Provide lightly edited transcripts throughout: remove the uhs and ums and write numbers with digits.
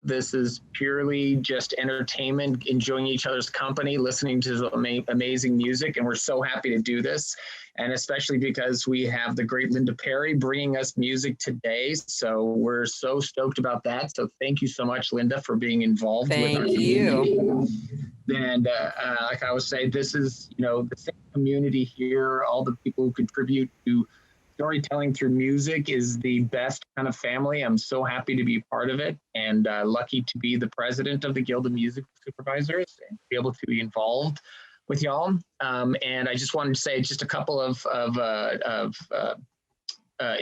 This is purely just entertainment, enjoying each other's company, listening to amazing music. And we're so happy to do this. And especially because we have the great Linda Perry bringing us music today. So we're so stoked about that. So thank you so much, Linda, for being involved with our community. And like I was saying, this is, the same community here. All the people who contribute to storytelling through music is the best kind of family. I'm so happy to be part of it, and lucky to be the president of the Guild of Music Supervisors and be able to be involved with y'all. And I just wanted to say just a couple of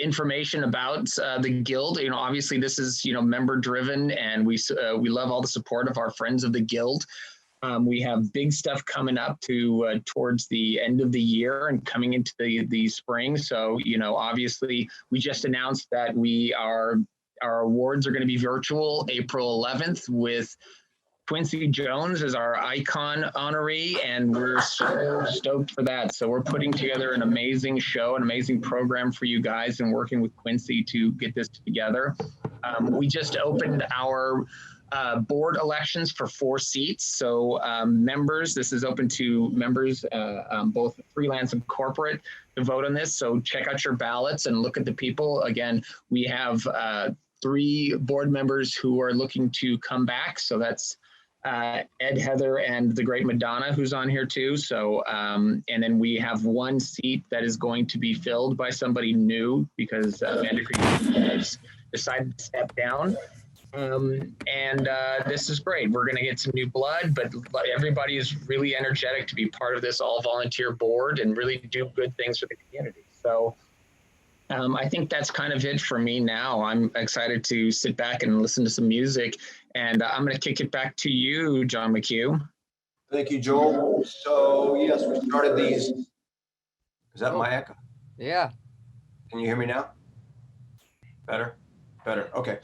information about the Guild. Obviously this is member driven, and we love all the support of our friends of the Guild. We have big stuff coming up towards the end of the year and coming into the spring. So, obviously we just announced that our awards are going to be virtual April 11th with Quincy Jones as our icon honoree, and we're so stoked for that. So we're putting together an amazing show, an amazing program for you guys, and working with Quincy to get this together. We just opened our board elections for 4 seats. So members, this is open to members, both freelance and corporate, to vote on this. So check out your ballots and look at the people. Again, we have 3 board members who are looking to come back. So that's Ed, Heather, and the great Madonna, who's on here too. So, and then we have 1 seat that is going to be filled by somebody new because Vandercreek has decided to step down. And this is great. We're going to get some new blood, but everybody is really energetic to be part of this all volunteer board and really do good things for the community. So I think that's kind of it for me now. I'm excited to sit back and listen to some music, and I'm going to kick it back to you, John McHugh. Thank you, Joel. So yes, we started these. Is that my echo? Yeah. Can you hear me now? Better? Better. Okay.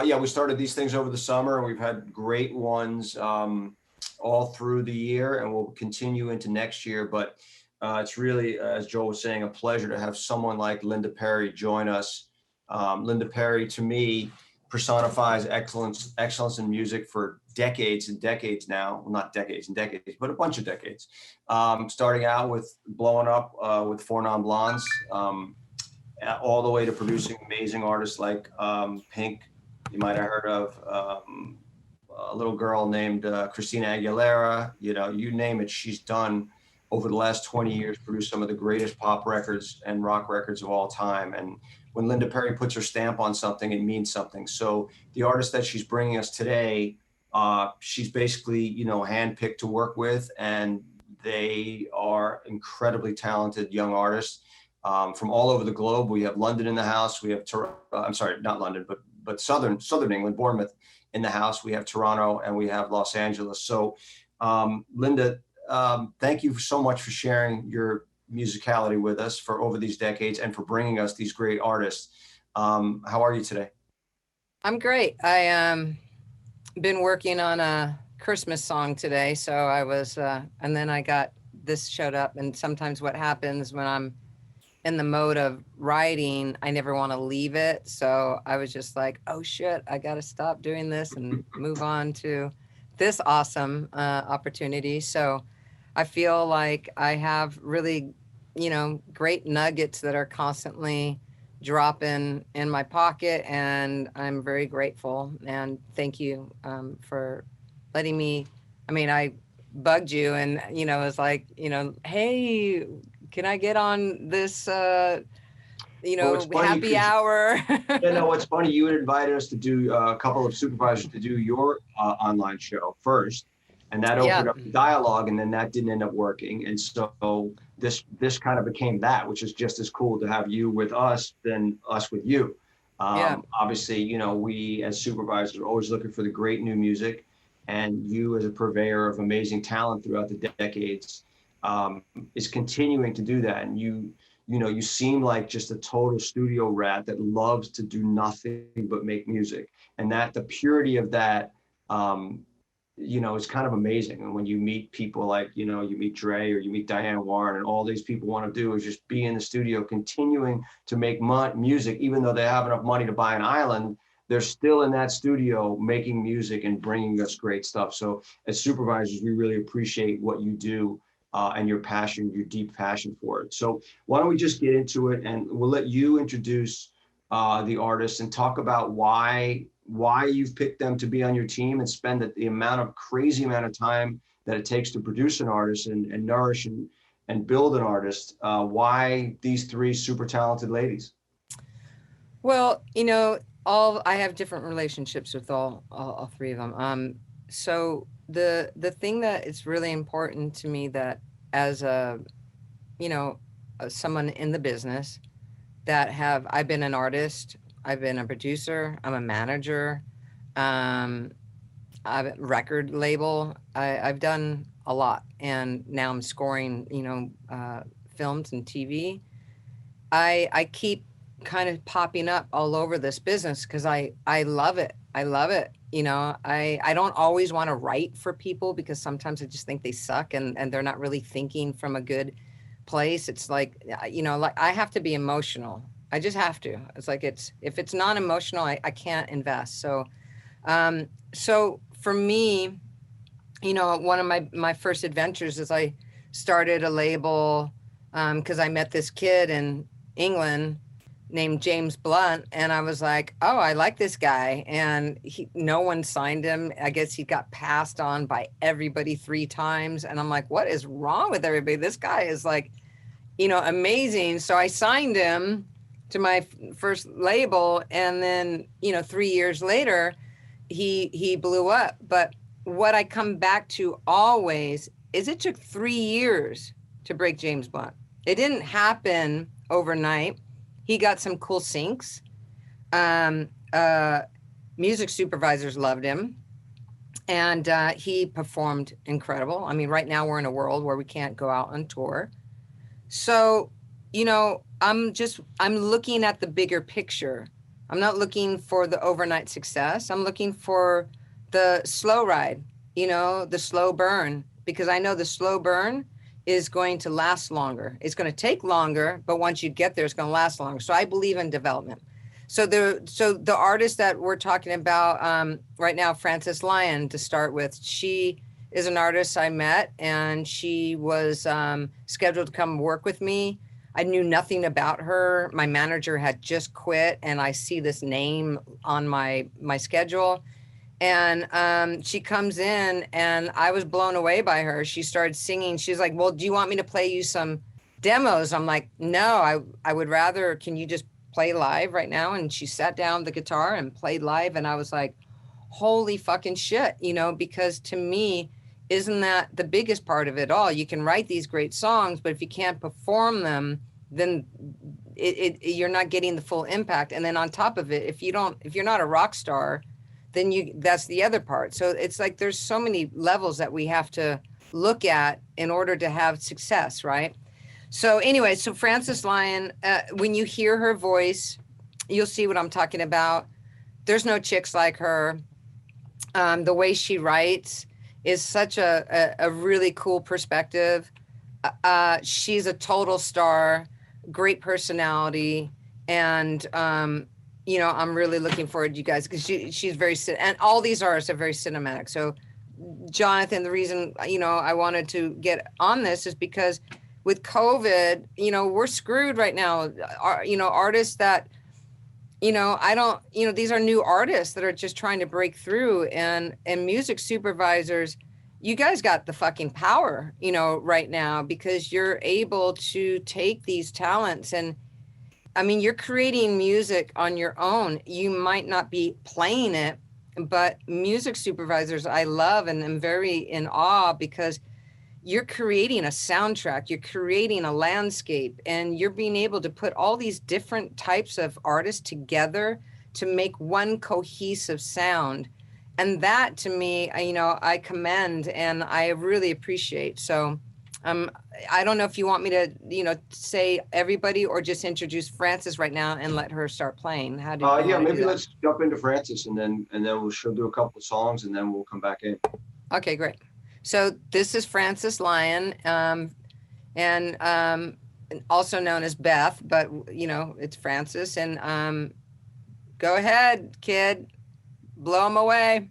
Yeah, we started these things over the summer, and we've had great ones all through the year, and we'll continue into next year. But it's really, as Joel was saying, a pleasure to have someone like Linda Perry join us. Linda Perry, to me, personifies excellence in music for decades and decades now. Well, not decades and decades, but a bunch of decades. Starting out with blowing up with Four Non Blondes, all the way to producing amazing artists like Pink. You might have heard of a little girl named Christina Aguilera. You name it, she's done over the last 20 years, produced some of the greatest pop records and rock records of all time. And when Linda Perry puts her stamp on something, it means something. So the artist that she's bringing us today, she's basically, handpicked to work with, and they are incredibly talented young artists from all over the globe. We have London in the house. We have, I'm sorry, not London, but Southern England, Bournemouth in the house. We have Toronto, and we have Los Angeles. So Linda, thank you so much for sharing your musicality with us for over these decades and for bringing us these great artists. How are you today? I'm great. I been working on a Christmas song today. So I was, and then I got this showed up. And sometimes what happens when I'm in the mode of writing, I never want to leave it. So I was just like, oh shit, I got to stop doing this and move on to this awesome opportunity. So I feel like I have really, great nuggets that are constantly dropping in my pocket, and I'm very grateful. And thank you for letting me, I bugged you and, it was like, hey, can I get on this, happy hour? What's funny, you had invited us to do a couple of supervisors to do your online show first, and that opened up the dialogue, and then that didn't end up working. And so this kind of became that, which is just as cool to have you with us than us with you. Obviously, we as supervisors are always looking for the great new music, and you as a purveyor of amazing talent throughout the decades is continuing to do that. And you seem like just a total studio rat that loves to do nothing but make music. And that the purity of that, is kind of amazing. And when you meet people like, you meet Dre or you meet Diane Warren, and all these people want to do is just be in the studio, continuing to make music, even though they have enough money to buy an island, they're still in that studio making music and bringing us great stuff. So as supervisors, we really appreciate what you do and your passion, your deep passion for it. So why don't we just get into it, and we'll let you introduce the artists and talk about why you've picked them to be on your team and spend the crazy amount of time that it takes to produce an artist and nourish and build an artist. Why these three super talented ladies? Well, I have different relationships with all three of them. So the thing that is really important to me, that as someone in the business, I've been an artist, I've been a producer, I'm a manager, I've record label, I've done a lot, and now I'm scoring, films and TV. I keep kind of popping up all over this business because I love it. I love it. I don't always want to write for people because sometimes I just think they suck and they're not really thinking from a good place. It's like, like I have to be emotional. I just have to. It's like, if it's not emotional, I can't invest. So for me, one of my first adventures is I started a label because I met this kid in England named James Blunt, and I was like, oh, I like this guy, and no one signed him. I guess he got passed on by everybody 3 times, and I'm like, what is wrong with everybody? This guy is like, amazing. So I signed him to my first label, and then 3 years later he blew up. But what I come back to always is it took 3 years to break James Blunt. It didn't happen overnight. He got some cool syncs. Music supervisors loved him, and he performed incredible. I mean, right now we're in a world where we can't go out on tour. So, I'm looking at the bigger picture. I'm not looking for the overnight success. I'm looking for the slow ride, the slow burn, because I know the slow burn is going to last longer. It's going to take longer, but once you get there, it's going to last longer. So I believe in development. So the artist that we're talking about right now, Frances Lyon, to start with, she is an artist I met, and she was scheduled to come work with me. I knew nothing about her. My manager had just quit, and I see this name on my schedule. And she comes in, and I was blown away by her. She started singing. She's like, well, do you want me to play you some demos? I'm like, no, I would rather, can you just play live right now? And she sat down the guitar and played live. And I was like, holy fucking shit, because to me, isn't that the biggest part of it all? You can write these great songs, but if you can't perform them, then you're not getting the full impact. And then on top of it, if you're not a rock star, then that's the other part. So it's like there's so many levels that we have to look at in order to have success, right? So anyway, so Frances Lyon, when you hear her voice, you'll see what I'm talking about. There's no chicks like her. The way she writes is such a really cool perspective. She's a total star, great personality, and I'm really looking forward to you guys because she's very, and all these artists are very cinematic. So Jonathan, the reason, I wanted to get on this is because with COVID, we're screwed right now. Artists that, these are new artists that are just trying to break through, and music supervisors, you guys got the fucking power, right now, because you're able to take these talents and, you're creating music on your own. You might not be playing it, but music supervisors, I love and am very in awe because you're creating a soundtrack, you're creating a landscape, and you're being able to put all these different types of artists together to make one cohesive sound. And that to me, I commend and I really appreciate. So I don't know if you want me to, say everybody or just introduce Frances right now and let her start playing. How do you maybe let's jump into Frances and then she'll do a couple of songs and then we'll come back in. Okay, great. So this is Frances Lyon, and also known as Beth, but it's Frances. And Go ahead, kid. Blow them away.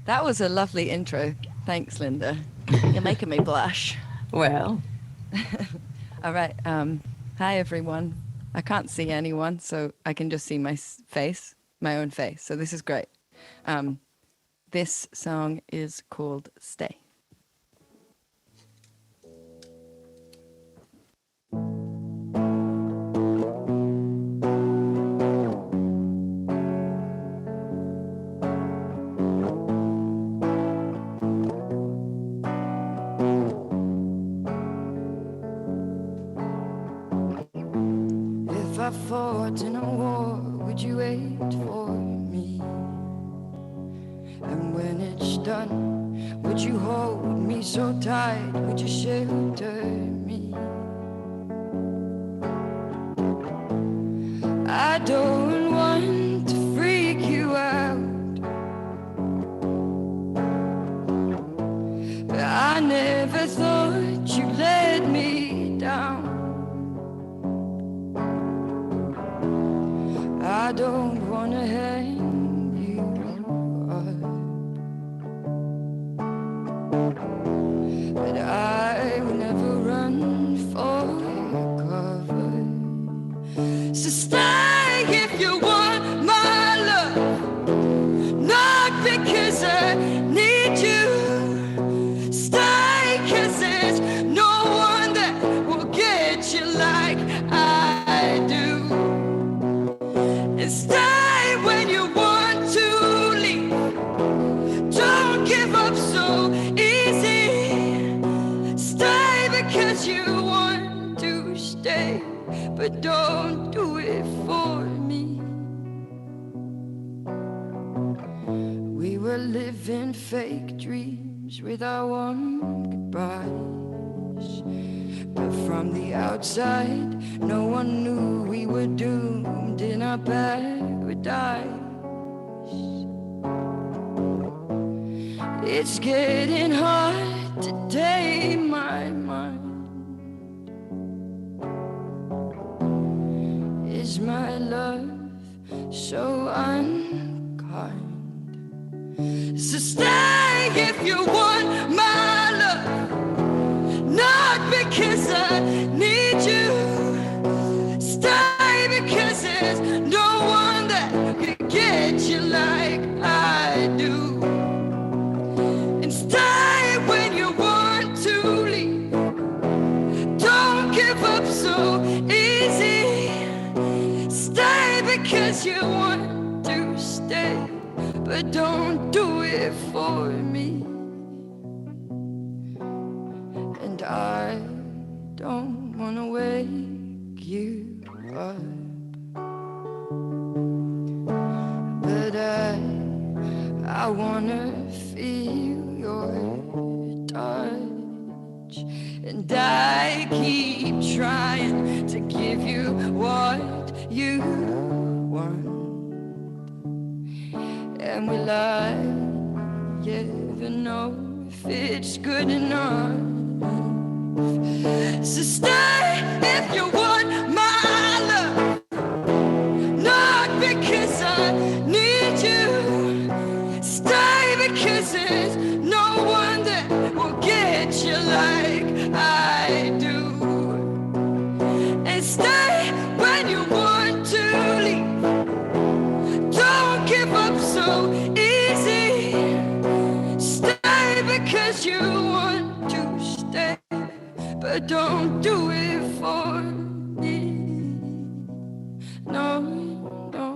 That was a lovely intro. Thanks, Linda. You're making me blush. Well. All right. Hi, everyone. I can't see anyone, so I can just see my face, my own face. So this is great. This song is called Stay. If I fought in a war, would you wait for me? And when it's done, would you hold me so tight? Would you shelter me? I don't want to freak you out, but I never thought you let me down. I don't wanna hang you up, but I will never run for cover. So stay if you want my love, not because I need you. Stay 'cause there's no one that will get you like I do. And stay when you want to leave. Don't give up so easy. Stay because you want to stay, but don't do it for me. We were living fake dreams with our warm goodbyes, but from the outside, no one knew we were doomed in our paradise. It's getting hard to tame my mind. Is my love so unkind? So stay if you want my love, not because I need you. Stay because there's no one that can get you like I do. And stay when you want to leave. Don't give up so easy. Stay because you want to stay, but don't do it for me. And I don't wanna wake you up, but I wanna feel your touch. And I keep trying to give you what you want. And will I ever know if it's good enough? So stay if you want my love, not because I need you. Stay because there's no one that will get you like I do. And stay when you want to leave. Don't give up so easy. Stay because you want to stay, but don't do it for me. No, no.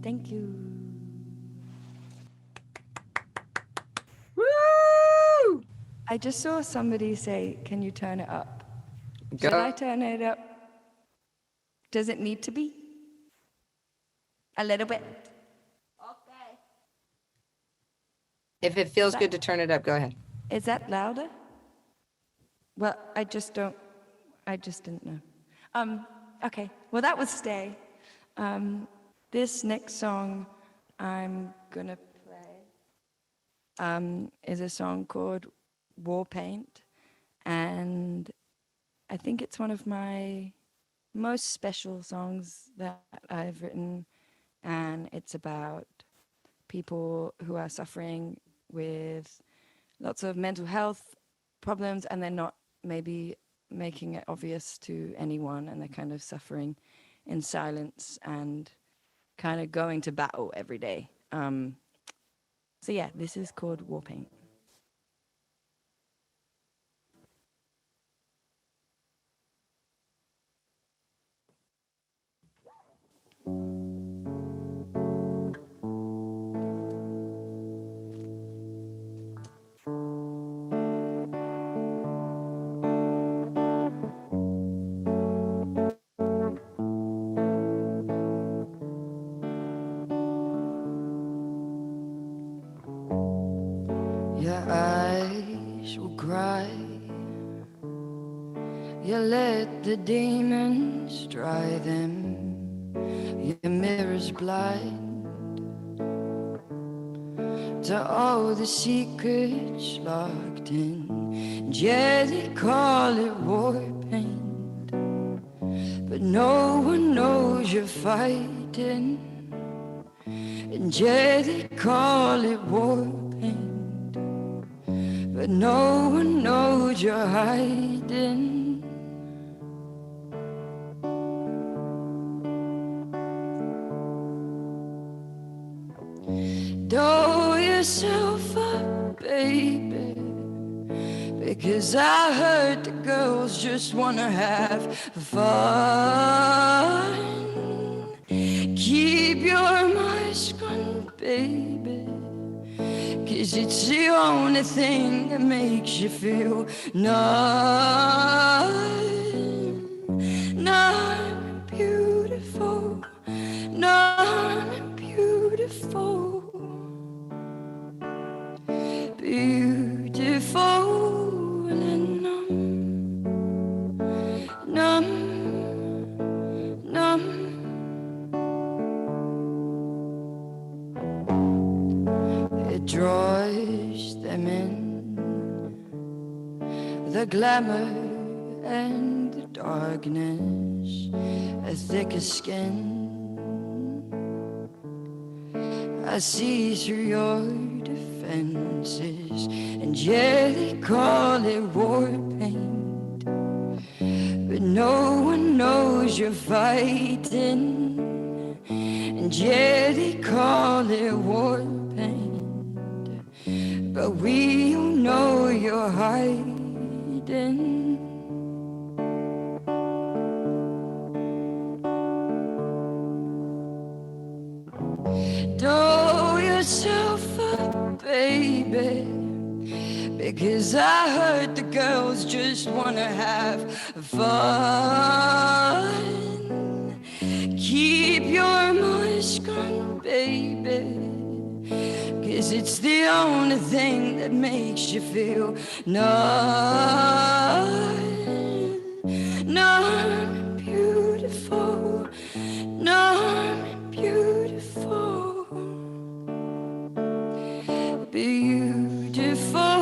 Thank you. Woo! I just saw somebody say, can you turn it up? Go. Should I turn it up? Does it need to be? A little bit. Okay. If it feels good to turn it up, go ahead. Is that louder? Well, I just didn't know. Okay, well that was Stay. This next song I'm gonna play is a song called War Paint, And I think it's one of my most special songs that I've written. And it's about people who are suffering with lots of mental health problems, and they're not maybe making it obvious to anyone, and they're kind of suffering in silence and kind of going to battle every day. So yeah, this is called War Paint. Your eyes will cry. You let the demons dry them. Your mirror's blind to all the secrets locked in. Yeah, they call it war paint, but no one knows you're fighting. And yeah, they call it war paint, but no one knows you're hiding. Doll yourself up, baby, because I heard the girls just wanna have fun. Keep your mask on, baby, 'cause it's the only thing that makes you feel numb. Numb and beautiful, numb and beautiful. Beautiful and numb, numb, numb. It draws them in, the glamour and the darkness, as thick as skin. I see through your defenses, and yeah, they call it war paint, but no one knows you're fighting. And yeah, they call it war paint, but we all know you're hiding. Doll yourself up, baby, because I heard the girls just wanna have fun. Keep your mask on, baby, 'cause it's the only thing that makes you feel numb. Numb and beautiful, numb and beautiful. Beautiful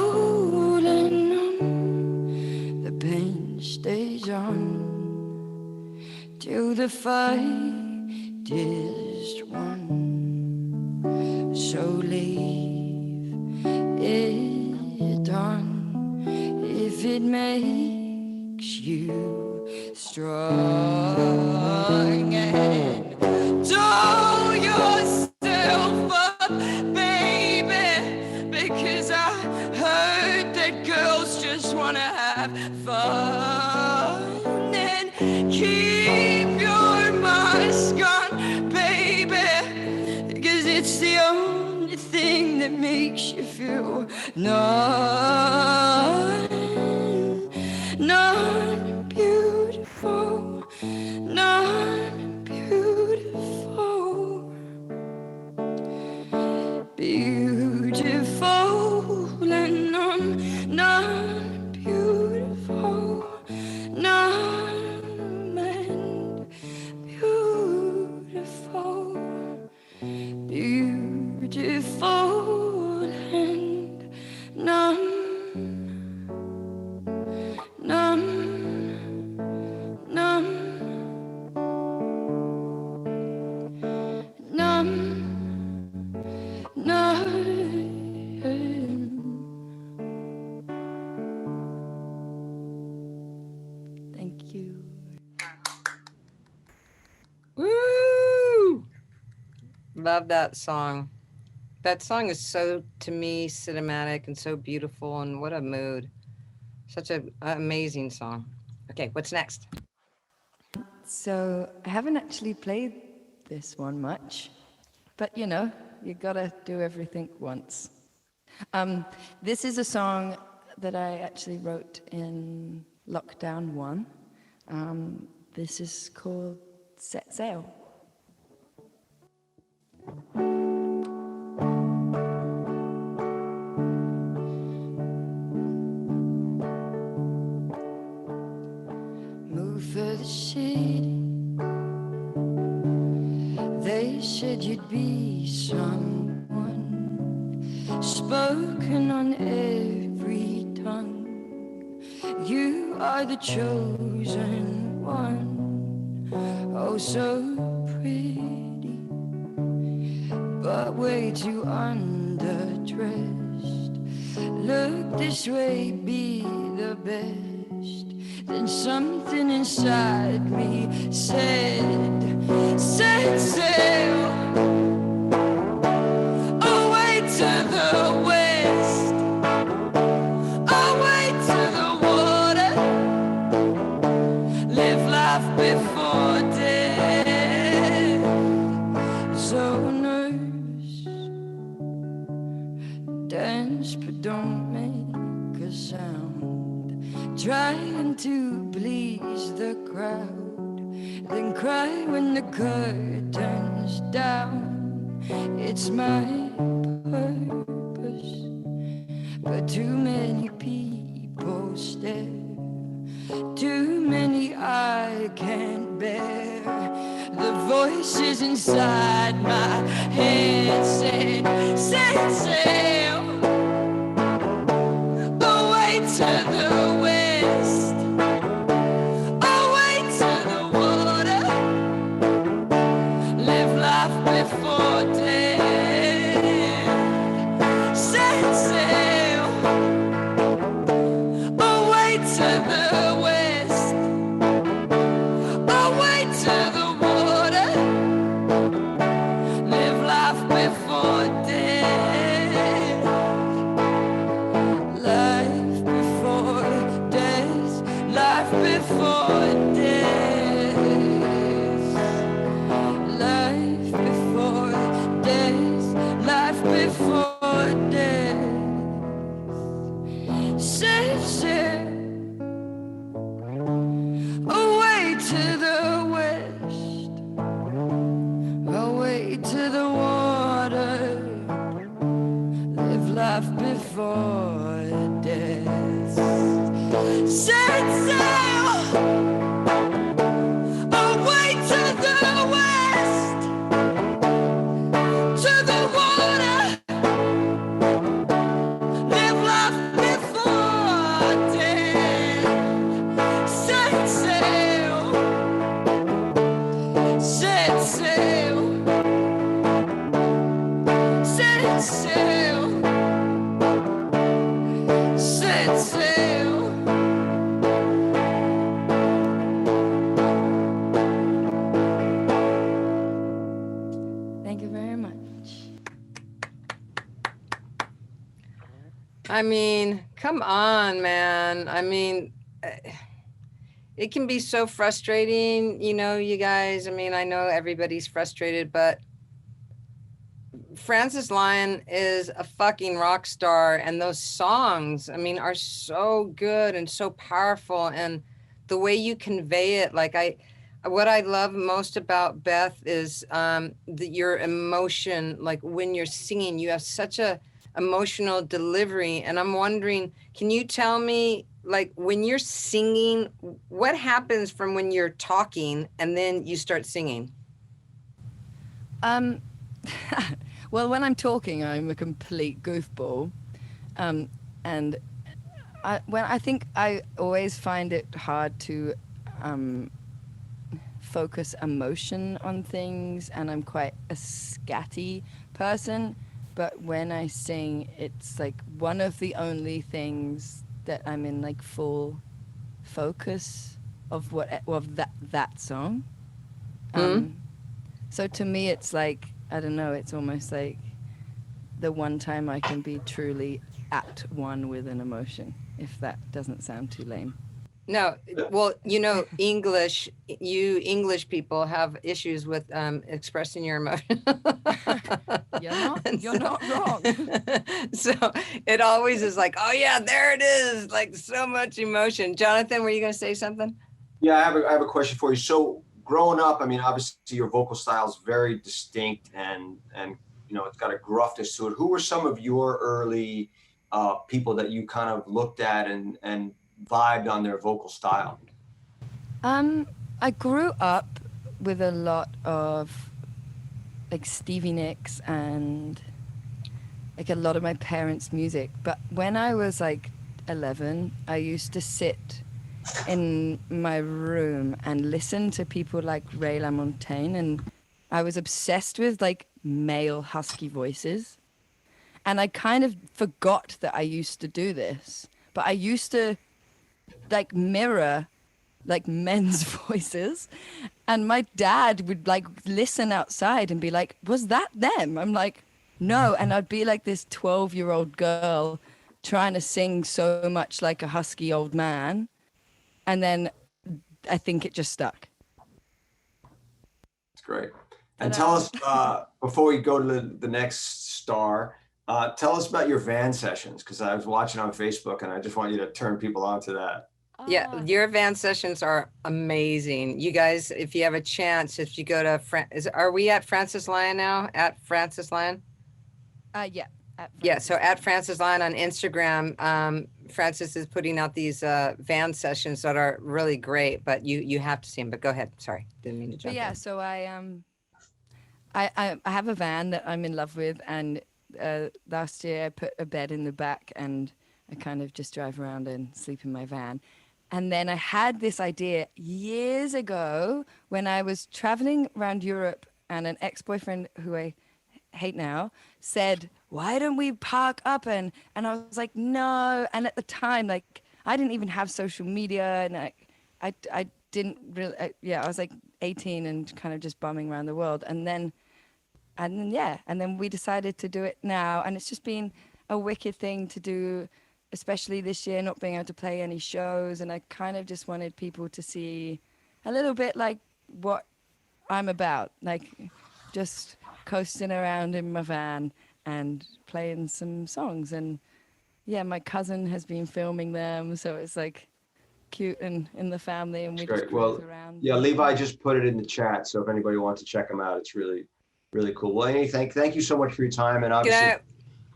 and numb. The pain stays on till the fight is won. So leave it on if it makes you strong. And doll yourself up, baby, because I heard that girls just wanna have fun. And keep your mask on, baby, because it's the only thing that makes you feel numb. Numb and beautiful, numb and beautiful. Beautiful and numb, numb and beautiful, numb and beautiful. Beautiful and numb, Love that song. That song is so, to me, cinematic and so beautiful, and what a mood. Such an amazing song. Okay, what's next? So I haven't actually played this one much, but you know, you gotta do everything once. This is a song that I actually wrote in lockdown 1. This is called Set Sail. Move for the city. They said you'd be someone spoken on every tongue. You are the chosen one. Oh, so pretty, but way too underdressed. Look this way, be the best. Then something inside me said, set sail away to the west, away to the water, live life before death. So nervous, dance but don't make a sound, trying to please the crowd, then cry when the curtain's down. It's my purpose, but too many people stare, too many I can't bear. The voices inside my head say, set sail away to the west, away to the water, live life before death. Set sail away to the west, away to the water, live life before death. Life before death, life before death, life before death, life before death. Set sail away to the west, away to the water, live life before death. Set sail away to the west, to the water, live life before death. Set sail, set sail, set sail, set sail. Thank you very much. I mean, come on, man. I mean, it can be so frustrating, you know, you guys. I mean, I know everybody's frustrated, but Francis Lyon is a fucking rock star, and those songs, I mean, are so good and so powerful, and the way you convey it, like what I love most about Beth is your emotion. Like when you're singing, you have such a emotional delivery, and I'm wondering, can you tell me, like when you're singing, what happens from when you're talking and then you start singing? Well, when I'm talking, I'm a complete goofball, and I think I always find it hard to focus emotion on things, and I'm quite a scatty person. But when I sing, it's like one of the only things that I'm in like full focus of that song. So to me, it's like I don't know, it's almost like the one time I can be truly at one with an emotion, if that doesn't sound too lame. No, well, English people have issues with expressing your emotion. You're not wrong. So it always is like, oh yeah, there it is, like so much emotion. Jonathan, were you going to say something? Yeah, I have a question for you. So growing up, I mean, obviously your vocal style is very distinct and it's got a gruffness to it. Who were some of your early people that you kind of looked at and vibed on their vocal style? I grew up with a lot of like Stevie Nicks and like a lot of my parents' music. But when I was like 11, I used to sit in my room and listen to people like Ray LaMontagne, and I was obsessed with like male husky voices. And I kind of forgot that I used to do this, but I used to like mirror like men's voices, and my dad would like listen outside and be like, was that them? I'm like, no. And I'd be like this 12-year-old girl trying to sing so much like a husky old man, and then I think it just stuck. That's great. And tell us before we go to the next star, tell us about your van sessions, because I was watching on Facebook and I just want you to turn people on to that. Yeah, your van sessions are amazing. You guys, if you have a chance, if you go to are we at Francis Lyon now? At Francis Lyon? Yeah. Yeah, so at Francis Lyon on Instagram, Francis is putting out these van sessions that are really great, but you have to see them. But go ahead. Sorry, didn't mean to jump in. So I have a van that I'm in love with, and last year I put a bed in the back and I kind of just drive around and sleep in my van. And then I had this idea years ago when I was traveling around Europe, and an ex-boyfriend who I hate now said, why don't we park up? And I was like, no. And at the time, like, I didn't even have social media, and I didn't really, I was like 18 and kind of just bumming around the world. And then we decided to do it now. And it's just been a wicked thing to do, especially this year, not being able to play any shows. And I kind of just wanted people to see a little bit like what I'm about, like just coasting around in my van and playing some songs. And yeah, my cousin has been filming them, so it's like cute and in the family, and we just cruise around. Yeah, Levi just put it in the chat, so if anybody wants to check them out, it's really, really cool. Well, Annie, thank you so much for your time, and obviously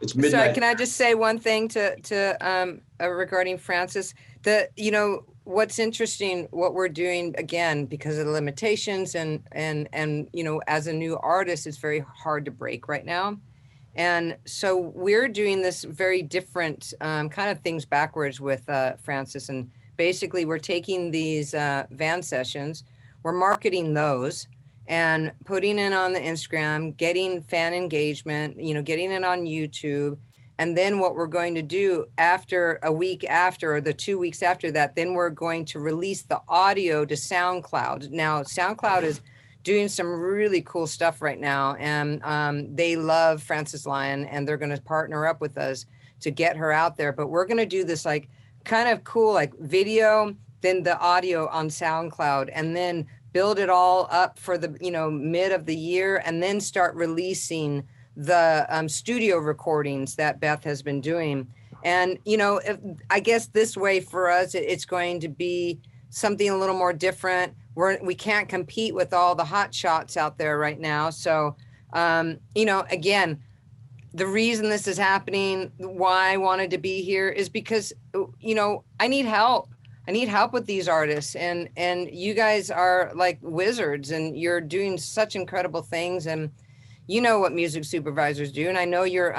it's midnight. Sorry, can I just say one thing to regarding Francis? What's interesting, what we're doing, again, because of the limitations and as a new artist, it's very hard to break right now. And so we're doing this very different kind of things backwards with Francis. And basically we're taking these van sessions, we're marketing those and putting it on the Instagram, getting fan engagement, getting it on YouTube. And then what we're going to do after a week after, or the 2 weeks after that, then we're going to release the audio to SoundCloud. Now, SoundCloud is doing some really cool stuff right now. And they love Francis Lyon, and they're going to partner up with us to get her out there. But we're going to do this like kind of cool, like video, then the audio on SoundCloud, and then build it all up for the, mid of the year, and then start releasing the studio recordings that Beth has been doing. And, I guess this way for us, it's going to be something a little more different. We can't compete with all the hot shots out there right now. So, again, the reason this is happening, why I wanted to be here, is because, I need help. I need help with these artists, and you guys are like wizards, and you're doing such incredible things. And you know what music supervisors do, and I know you're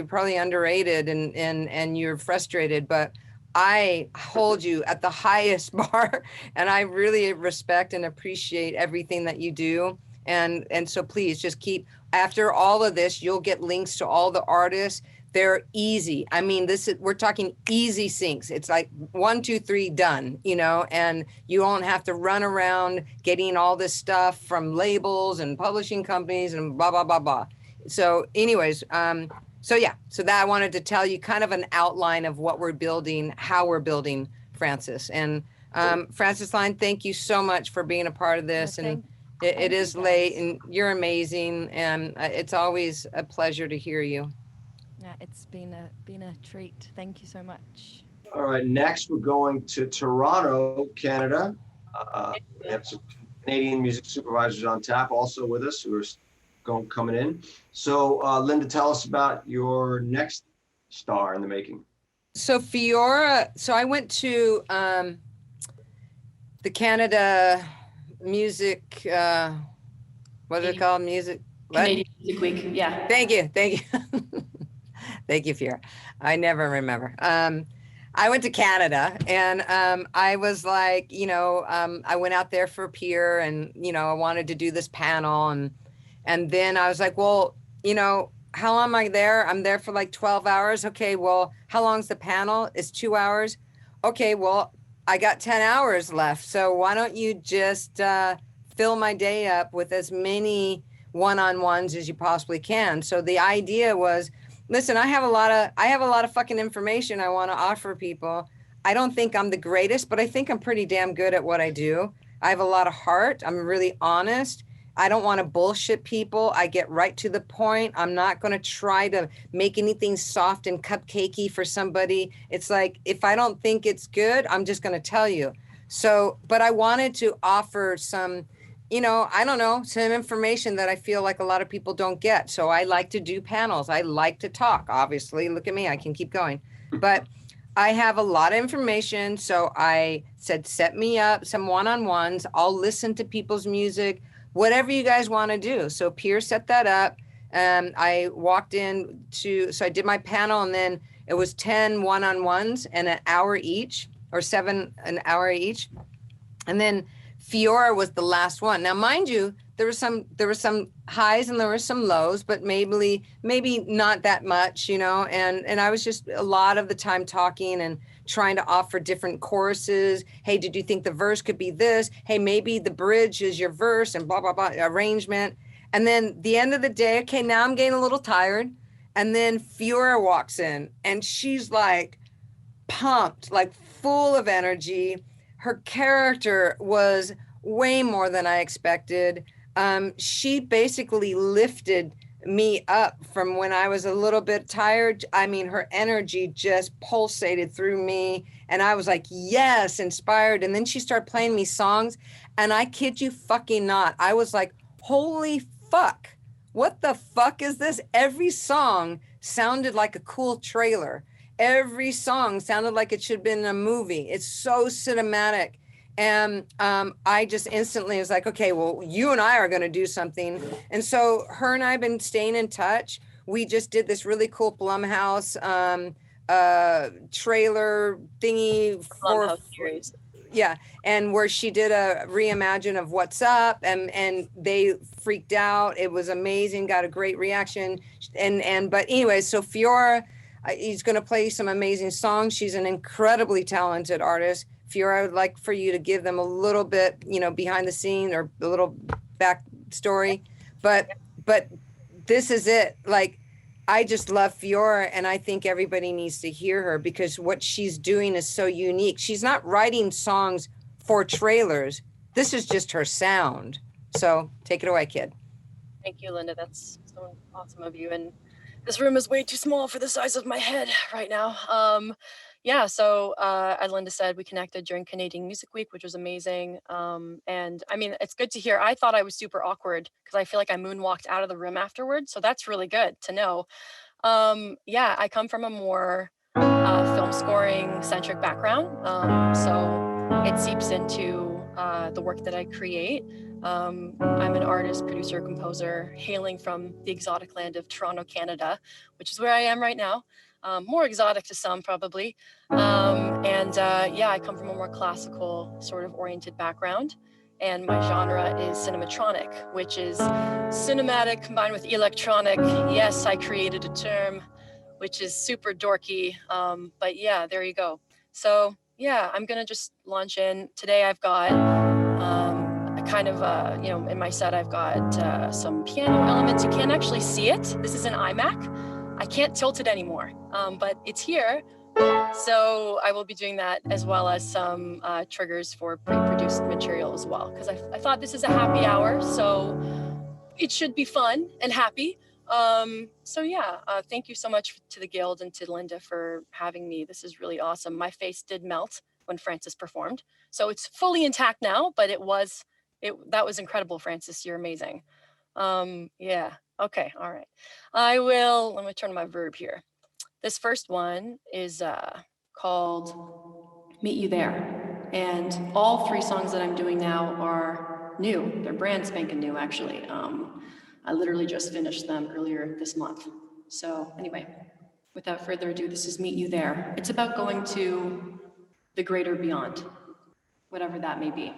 probably underrated and you're frustrated, but I hold you at the highest bar, and I really respect and appreciate everything that you do. And so please just keep, after all of this, you'll get links to all the artists they're easy. I mean, we're talking easy syncs. It's like 1, 2, 3, done, you know, and you won't have to run around getting all this stuff from labels and publishing companies and blah, blah, blah, blah. So anyways, so that I wanted to tell you kind of an outline of what we're building, how we're building, Francis. And Francis Line, thank you so much for being a part of this. And it is late and you're amazing. And it's always a pleasure to hear you. Yeah, it's been a treat. Thank you so much. All right, next we're going to Toronto, Canada. We have some Canadian music supervisors on tap also with us who are coming in. So Linda, tell us about your next star in the making. So Fjøra, so I went to the Canada music, what is it called? Music? What? Canadian Music Week, yeah. Thank you. Thank you, Fjøra. I never remember. I went to Canada and I was like, you know, I went out there for Peer and, you know, I wanted to do this panel and then I was like, well, you know, how long am I there? I'm there for like 12 hours. Okay, well, how long's the panel? It's 2 hours. Okay, well, I got 10 hours left. So why don't you just fill my day up with as many one-on-ones as you possibly can. So the idea was, listen, I have a lot of fucking information I want to offer people. I don't think I'm the greatest, but I think I'm pretty damn good at what I do. I have a lot of heart. I'm really honest. I don't want to bullshit people. I get right to the point. I'm not going to try to make anything soft and cupcakey for somebody. It's like, if I don't think it's good, I'm just going to tell you. So, but I wanted to offer some, you know, I don't know, some information that I feel like a lot of people don't get. So I like to do panels. I like to talk, obviously. Look at me, I can keep going. But I have a lot of information. So I said, set me up some one-on-ones. I'll listen to people's music, whatever you guys want to do. So Peer set that up. I walked in so I did my panel and then it was 10 one-on-ones and an hour each, or 7 an hour each. And then Fjøra was the last one. Now, mind you, there were some highs and there were some lows, but maybe not that much, you know, and I was just a lot of the time talking and trying to offer different choruses. Hey, did you think the verse could be this? Hey, maybe the bridge is your verse and blah, blah, blah, arrangement. And then the end of the day, okay, now I'm getting a little tired. And then Fjøra walks in and she's like pumped, like full of energy. Her character was way more than I expected. She basically lifted me up from when I was a little bit tired. I mean, her energy just pulsated through me. And I was like, yes, inspired. And then she started playing me songs. And I kid you fucking not, I was like, holy fuck, what the fuck is this? Every song sounded like a cool trailer. Every song sounded like it should have been in a movie. It's so cinematic. And I just instantly was like, okay, well, you and I are going to do something. And so her and I have been staying in touch. We just did this really cool Blumhouse trailer thingy for series. Yeah, and where she did a reimagine of What's Up, and they freaked out. It was amazing, got a great reaction. But anyway, so Fjøra, he's going to play some amazing songs. She's an incredibly talented artist. Fjøra, I would like for you to give them a little bit, you know, behind the scene or a little backstory. But this is it. Like, I just love Fjøra, and I think everybody needs to hear her because what she's doing is so unique. She's not writing songs for trailers. This is just her sound. So take it away, kid. Thank you, Linda. That's so awesome of you. And this room is way too small for the size of my head right now. Yeah, so as Linda said, we connected during Canadian Music Week, which was amazing. And I mean, it's good to hear. I thought I was super awkward because I feel like I moonwalked out of the room afterwards. So that's really good to know. Yeah, I come from a more film scoring centric background. So it seeps into the work that I create. I'm an artist, producer, composer, hailing from the exotic land of Toronto, Canada, which is where I am right now. More exotic to some probably. Yeah, I come from a more classical sort of oriented background. And my genre is cinematronic, which is cinematic combined with electronic. Yes, I created a term which is super dorky. But yeah, there you go. So yeah, I'm gonna just launch in. Today I've got a kind of, you know, in my set I've got some piano elements. You can't actually see it. This is an iMac. I can't tilt it anymore, but it's here. So I will be doing that as well as some triggers for pre-produced material as well, because I thought this is a happy hour, so it should be fun and happy. So yeah, thank you so much to the Guild and to Linda for having me. This is really awesome. My face did melt when Francis performed, so it's fully intact now, but that was incredible, Francis. You're amazing. Yeah, okay, all right. Let me turn my verb here. This first one is called Meet You There. And all 3 songs that I'm doing now are new. They're brand spanking new, actually. I literally just finished them earlier this month. So anyway, without further ado, this is Meet You There. It's about going to the greater beyond, whatever that may be.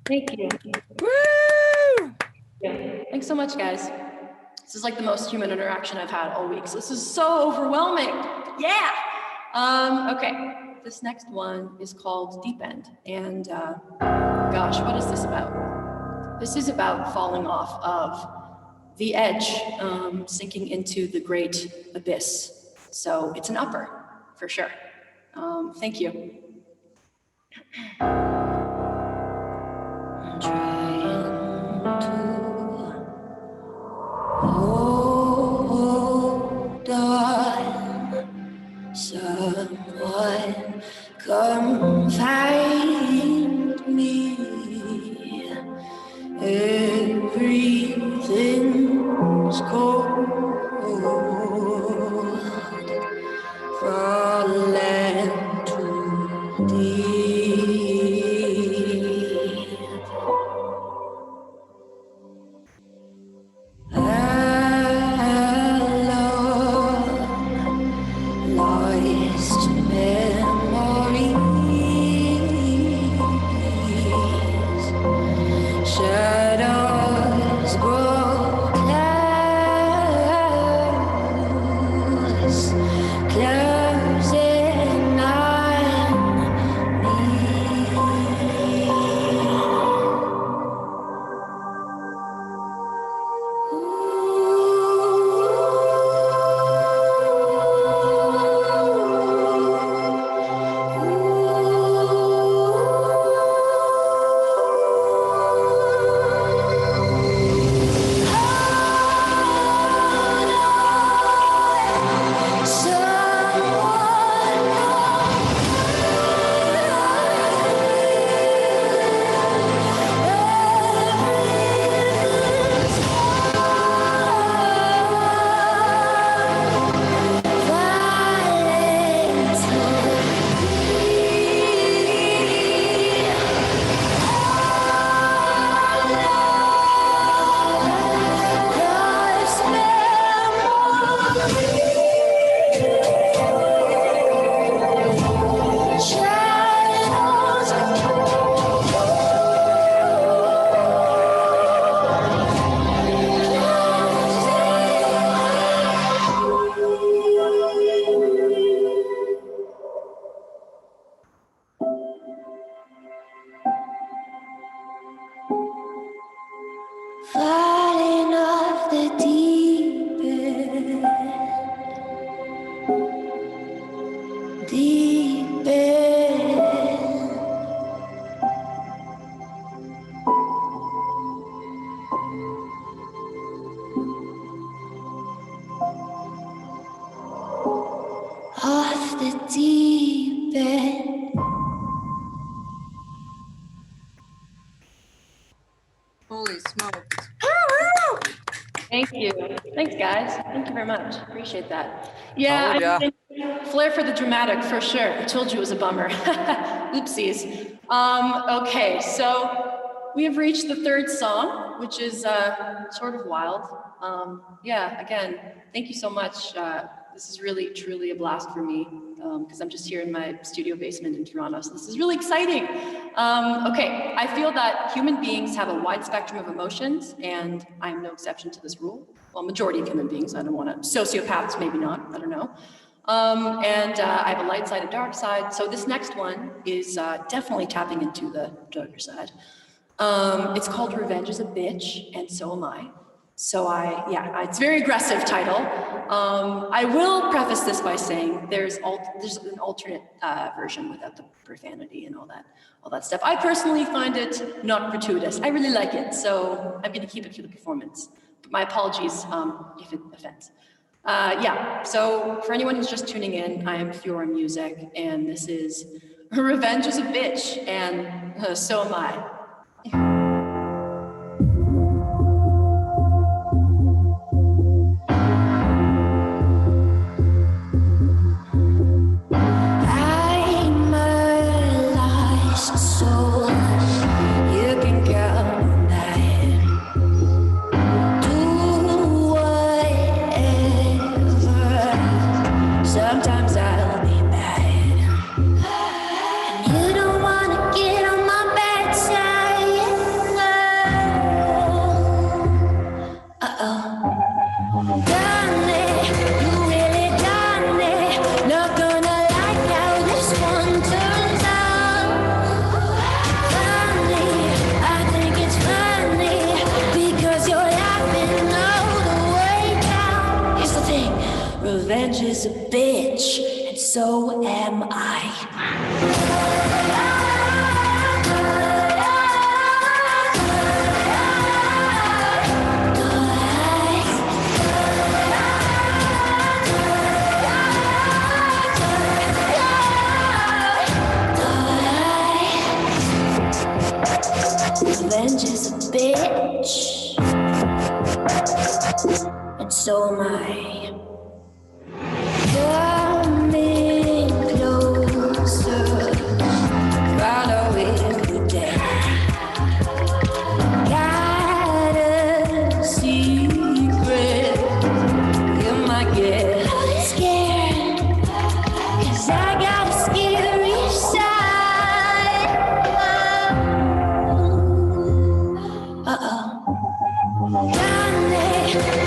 Thank you. Woo! Yeah. Thanks so much, guys. This is like the most human interaction I've had all week. So this is so overwhelming. Yeah. Okay. This next one is called Deep End. And gosh, what is this about? This is about falling off of the edge, sinking into the great abyss. So it's an upper, for sure. Thank you. Try come find me. Everything's cold from land to deep. Lost memories, shadows grow close, closing on me. Falling off the deep end, deep end. Off the deep end. Holy smokes. Thank you. Thanks, guys. Thank you very much. Appreciate that. Yeah, Oh, yeah. I mean, flair for the dramatic, for sure. I told you it was a bummer. Oopsies. Okay, so we have reached the third song, which is sort of wild. Yeah, again, thank you so much. This is really, truly a blast for me because I'm just here in my studio basement in Toronto. So this is really exciting. Okay, I feel that human beings have a wide spectrum of emotions, and I am no exception to this rule. Well, majority of human beings, I don't want to, sociopaths, maybe not, I don't know. I have a light side, a dark side. So this next one is definitely tapping into the darker side. It's called Revenge is a Bitch, and So Am I. So it's a very aggressive title. I will preface this by saying there's an alternate version without the profanity and all that stuff. I personally find it not gratuitous. I really like it, so I'm gonna keep it for the performance. But my apologies if it offends. So for anyone who's just tuning in, I am Fjøra Music, and this is Revenge is a Bitch, and So Am I. I'm a lost soul. You can count on that. Do whatever. Sometimes I'll be bad. And you don't wanna get on my bad side. Uh-oh. Done it. You really done it. Not gonna like how this one turns out. Funny, I think it's funny because you're laughing all the way down. Here's the thing, revenge is a bitch, and so am I. revenge is a bitch, and so am I. Coming closer, following the day. Got a secret, you might get scared, 'cause I got a scary side. Uh-oh. Got me,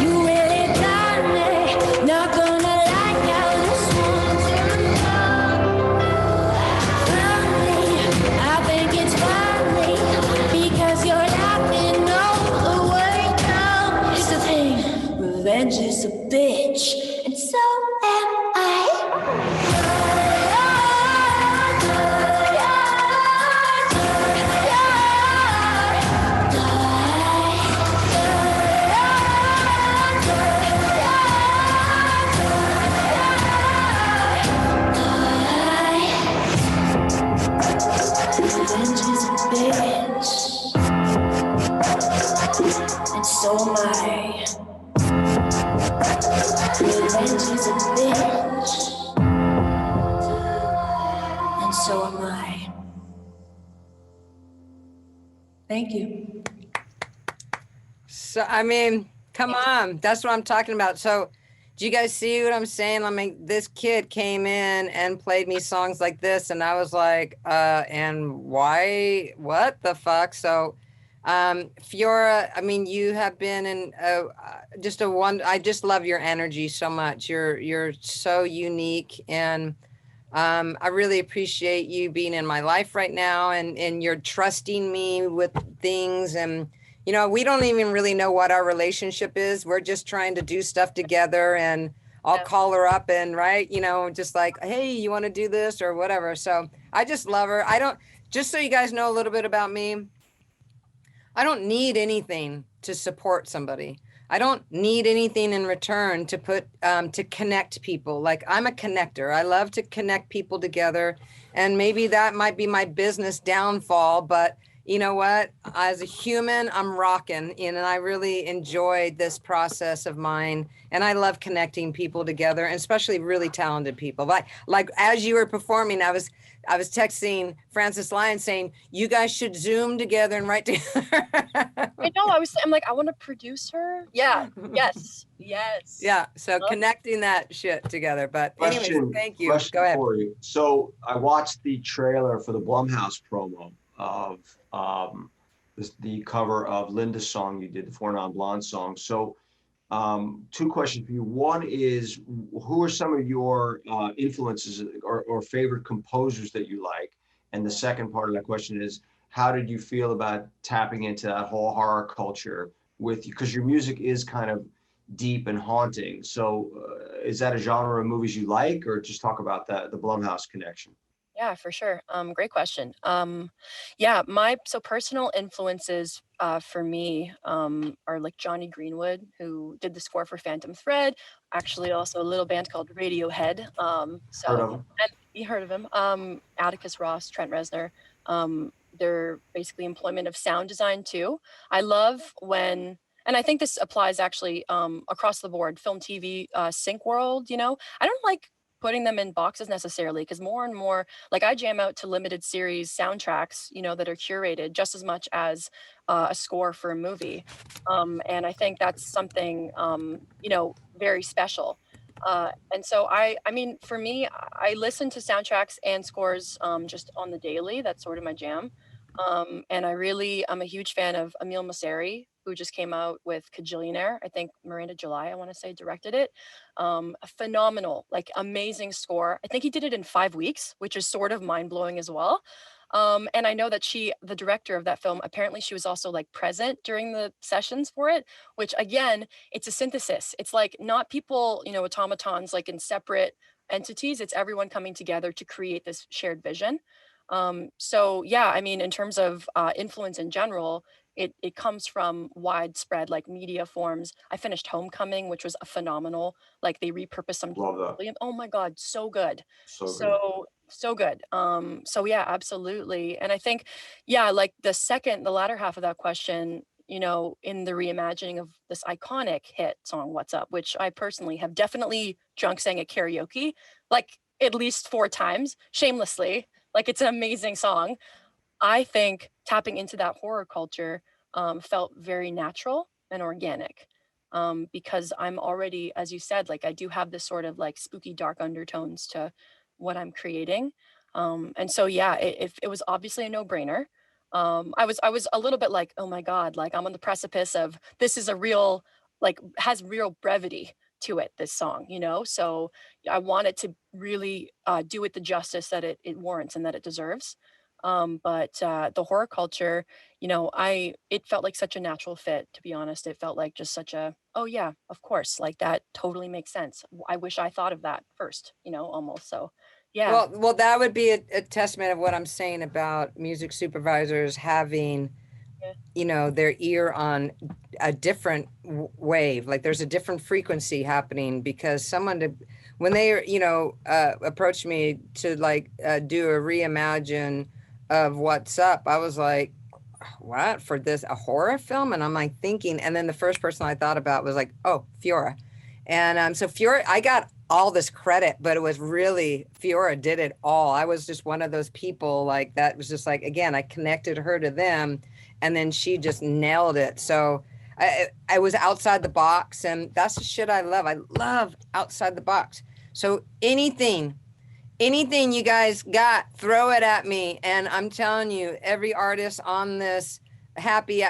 you really got me. Not gonna like how this one's turned out. Funny, I think it's funny, because you're laughing all the way down. Here's the thing, revenge is a bitch, and so am I. Revenge is a bitch, and so am I. Revenge is a bitch, and so am I. Thank you. So, I mean, come on. That's what I'm talking about. So, do you guys see what I'm saying? I mean, this kid came in and played me songs like this, and I was like, and why? What the fuck? So, Fjøra, I mean, you have been in just a one. I just love your energy so much. You're so unique, and I really appreciate you being in my life right now, and you're trusting me with things. And you know, we don't even really know what our relationship is. We're just trying to do stuff together, and I'll call her up and you know, just like, hey, you want to do this or whatever. So I just love her. I don't, just so you guys know a little bit about me, I don't need anything to support somebody. I don't need anything in return to put, to connect people. Like, I'm a connector. I love to connect people together. And maybe that might be my business downfall, but you know what? As a human, I'm rocking, and I really enjoyed this process of mine. And I love connecting people together, and especially really talented people. Like as you were performing, I was texting Francis Lyon saying, you guys should Zoom together and write together. I know. I'm like, I want to produce her. Yeah. Yes. Yes. Yeah. So connecting that shit together. But anyways, thank you. Question Go ahead. for you. So I watched the trailer for the Blumhouse promo of the cover of Linda's song you did, the Four Non Blondes song. So two questions for you. One is, who are some of your influences or favorite composers that you like? And the second part of that question is, how did you feel about tapping into that whole horror culture with you? Because your music is kind of deep and haunting. So is that a genre of movies you like, or just talk about the Blumhouse connection? Yeah, for sure. Great question. Yeah, my personal influences for me are like Johnny Greenwood, who did the score for Phantom Thread. Actually, also a little band called Radiohead. Heard of him. And you heard of him? Atticus Ross, Trent Reznor. They're basically employment of sound design too. I love when, and I think this applies actually across the board, film, TV, sync world. You know, I don't like putting them in boxes necessarily, because more and more, like, I jam out to limited series soundtracks, you know, that are curated just as much as a score for a movie. And I think that's something, you know, very special. And so I mean, for me, I listen to soundtracks and scores just on the daily. That's sort of my jam. And I'm a huge fan of Emile Mosseri, who just came out with Kajillionaire. I think Miranda July, I want to say, directed it. A phenomenal, like, amazing score. I think he did it in 5 weeks, which is sort of mind blowing as well. And I know that the director of that film, apparently she was also like present during the sessions for it, which again, it's a synthesis. It's like not people, you know, automatons like in separate entities. It's everyone coming together to create this shared vision. So yeah, I mean, in terms of influence in general, it comes from widespread like media forms. I finished Homecoming, which was a phenomenal, like they repurposed some. Love that. Oh my God, so good. So good. So good. So yeah, absolutely. And I think, yeah, like the latter half of that question, you know, in the reimagining of this iconic hit song, What's Up, which I personally have definitely drunk sang at karaoke, like at least 4 times, shamelessly. Like it's an amazing song. I think tapping into that horror culture felt very natural and organic, because I'm already, as you said, like I do have this sort of like spooky dark undertones to what I'm creating. And so, yeah, it was obviously a no-brainer. I was a little bit like, oh my God, like I'm on the precipice of, this is a real, like has real brevity to it, this song, you know? So I wanted to really do it the justice that it warrants and that it deserves. But the horror culture, you know, it felt like such a natural fit, to be honest. It felt like just such a, oh yeah, of course, like that totally makes sense. I wish I thought of that first, you know, almost. So yeah. Well, that would be a testament of what I'm saying about music supervisors having, Yeah. you know, their ear on a different wave. Like there's a different frequency happening, because when they, you know, approached me to like do a reimagine of What's Up, I was like, what, for this, a horror film? And I'm like thinking, and then the first person I thought about was like, oh, Fjøra. And so Fjøra, I got all this credit, but it was really Fjøra did it all. I was just one of those people like that was just like, again, I connected her to them, and then she just nailed it. So I was outside the box, and that's the shit I love. I love outside the box. So anything you guys got, throw it at me. And I'm telling you, every artist on this happy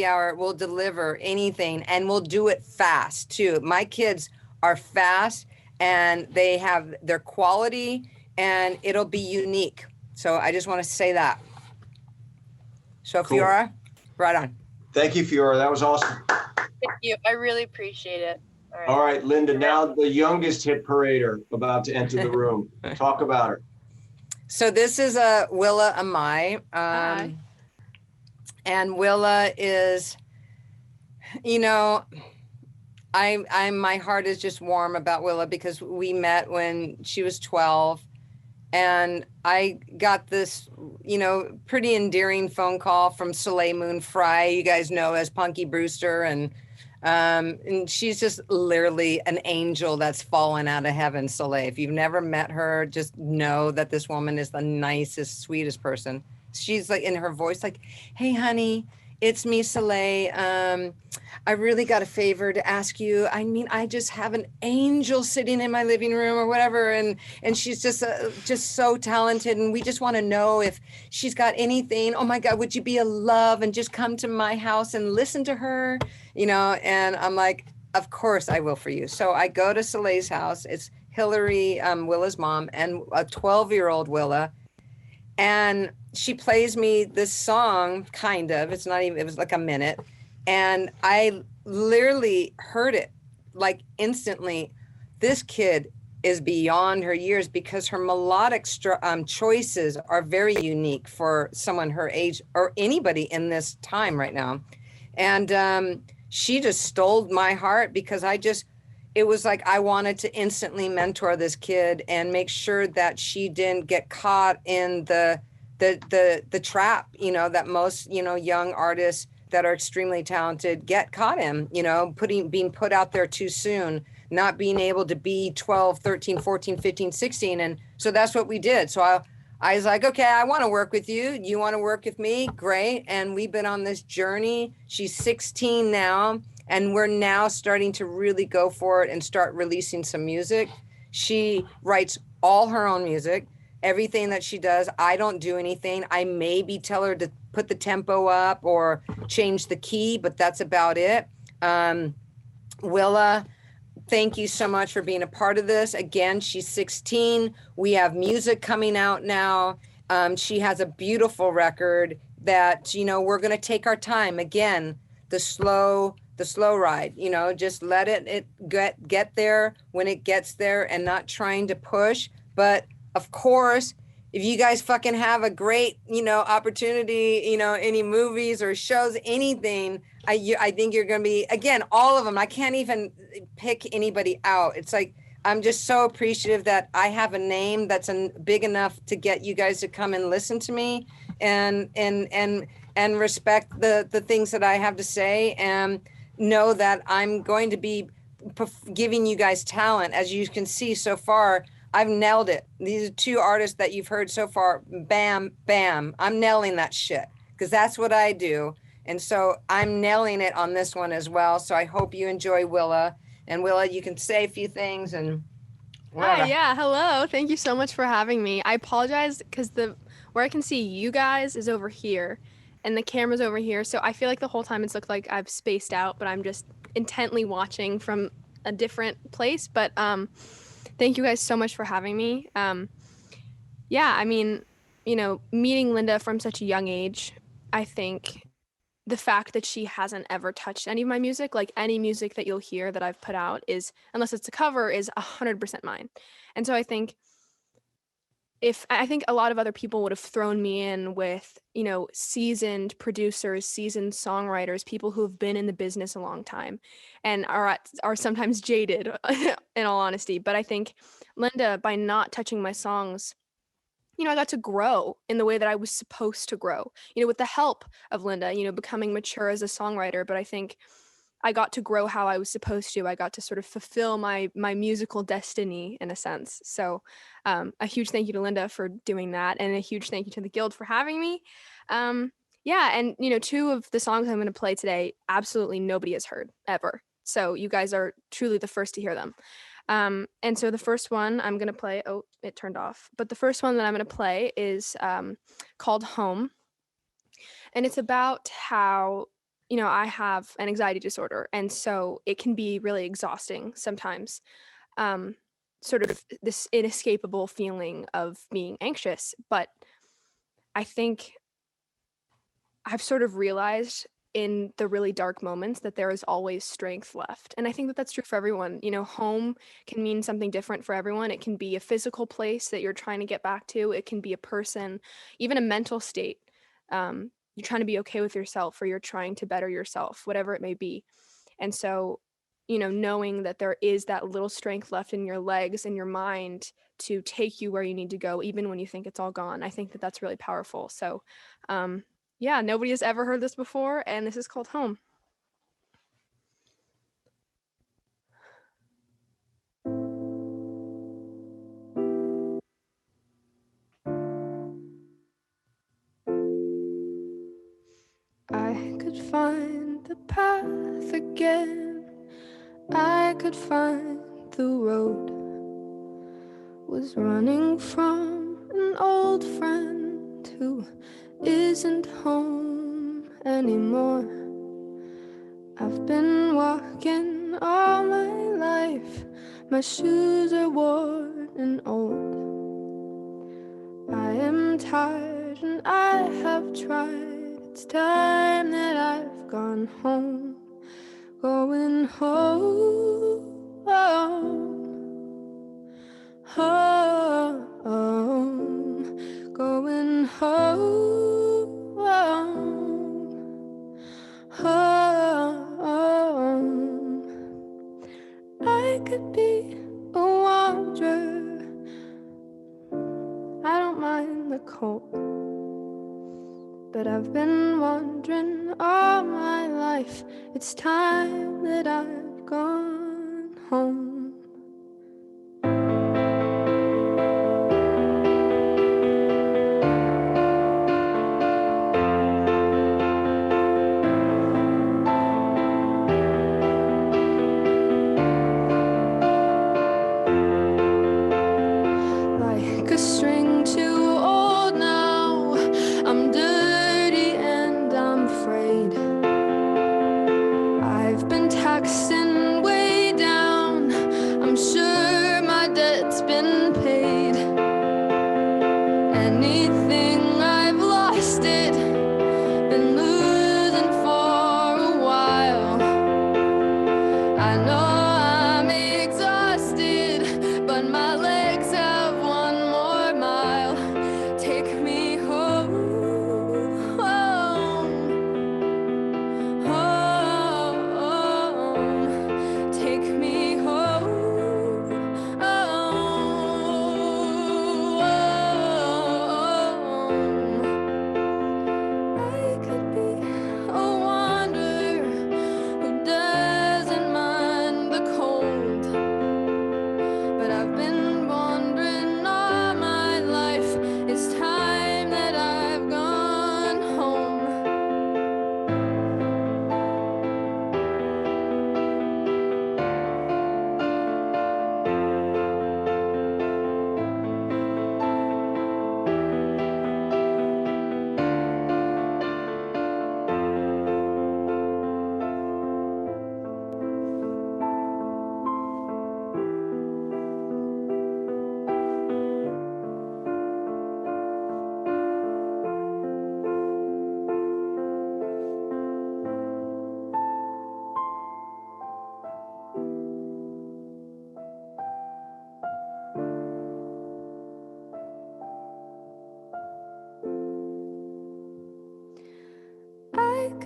hour will deliver anything, and we'll do it fast too. My kids are fast, and they have their quality, and it'll be unique. So I just want to say that. So Cool. Fjøra, right on. Thank you, Fjøra. That was awesome. Thank you. I really appreciate it. All right, Linda, now the youngest hit parader about to enter the room. Talk about her. So this is a Willa Amai. Hi. And Willa is, you know, my heart is just warm about Willa, because we met when she was 12, and I got this, you know, pretty endearing phone call from Soleil Moon Frye, you guys know as Punky Brewster, and she's just literally an angel that's fallen out of heaven. Soleil, if you've never met her, just know that this woman is the nicest, sweetest person. She's like, in her voice, like, hey, honey, it's me, Soleil. I really got a favor to ask you. I mean, I just have an angel sitting in my living room or whatever. And she's just so talented. And we just want to know if she's got anything. Oh my God, would you be a love and just come to my house and listen to her? You know, and I'm like, of course I will for you. So I go to Soleil's house. It's Hillary, Willa's mom, and a 12-year-old Willa. And she plays me this song, kind of, it's not even, it was like a minute. And I literally heard it like instantly. This kid is beyond her years, because her melodic choices are very unique for someone her age or anybody in this time right now. And she just stole my heart, because it was like I wanted to instantly mentor this kid and make sure that she didn't get caught in the trap, you know, that most, you know, young artists that are extremely talented get caught in, you know, being put out there too soon, not being able to be 12, 13, 14, 15, 16. And so that's what we did. So I was like, okay, I want to work with you. You want to work with me? Great. And we've been on this journey. She's 16 now. And we're now starting to really go for it and start releasing some music. She writes all her own music, everything that she does. I don't do anything. I maybe tell her to put the tempo up or change the key, but that's about it. Willa, thank you so much for being a part of this. Again, she's 16. We have music coming out now. She has a beautiful record that, you know, we're going to take our time. Again, the slow ride, you know, just let it get there when it gets there, and not trying to push. But of course, if you guys fucking have a great, opportunity, any movies or shows, anything, I think you're going to be, again, all of them. I can't even pick anybody out. It's like, I'm just so appreciative that I have a name that's big enough to get you guys to come and listen to me and respect the things that I have to say, and know that I'm going to be giving you guys talent. As you can see so far, I've nailed it. These are 2 artists that you've heard so far. Bam, bam. I'm nailing that shit because that's what I do. And so I'm nailing it on this one as well. So I hope you enjoy Willa. And Willa, you can say a few things and whatever. Hi, yeah, hello. Thank you so much for having me. I apologize because where I can see you guys is over here and the camera's over here. So I feel like the whole time it's looked like I've spaced out, but I'm just intently watching from a different place. But thank you guys so much for having me. Yeah, I mean, meeting Linda from such a young age, I think the fact that she hasn't ever touched any of my music, like any music that you'll hear that I've put out is, unless it's a cover, is 100% mine. And so I think a lot of other people would have thrown me in with, seasoned producers, seasoned songwriters, people who have been in the business a long time and are sometimes jaded in all honesty. But I think Linda, by not touching my songs, I got to grow in the way that I was supposed to grow, with the help of Linda, becoming mature as a songwriter. But I think I got to grow how I was supposed to. I got to sort of fulfill my musical destiny in a sense. So a huge thank you to Linda for doing that. And a huge thank you to the Guild for having me. Yeah. And, 2 of the songs I'm going to play today, absolutely nobody has heard ever. So you guys are truly the first to hear them. And so the first one I'm going to play, oh, it turned off. But the first one that I'm going to play is called Home. And it's about how, I have an anxiety disorder. And so it can be really exhausting sometimes, sort of this inescapable feeling of being anxious. But I think I've sort of realized in the really dark moments that there is always strength left. And I think that that's true for everyone. Home can mean something different for everyone. It can be a physical place that you're trying to get back to. It can be a person, even a mental state. You're trying to be okay with yourself, or you're trying to better yourself, whatever it may be. And so, knowing that there is that little strength left in your legs and your mind to take you where you need to go, even when you think it's all gone, I think that that's really powerful. So, yeah, nobody has ever heard this before, and this is called Home. I could find the path again. I could find the road. Was running from an old friend who isn't home anymore. I've been walking all my life. My shoes are worn and old. I am tired and I have tried. It's time that I've gone home. Going home, home, going home, home. I could be a wanderer. I don't mind the cold, but I've been wandering all my life. It's time that I've gone home. Like a string too old now, I'm dirty and I'm afraid. I've been taxing way down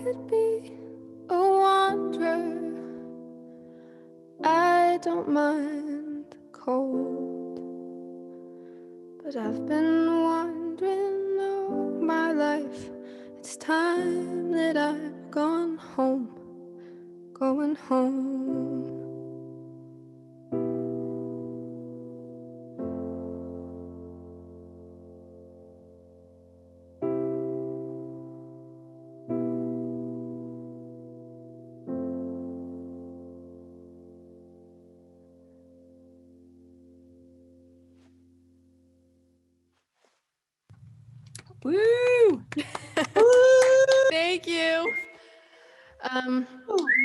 could be a wanderer. I don't mind the cold, but I've been wandering all my life. It's time that I've gone home, going home. Woo! Thank you.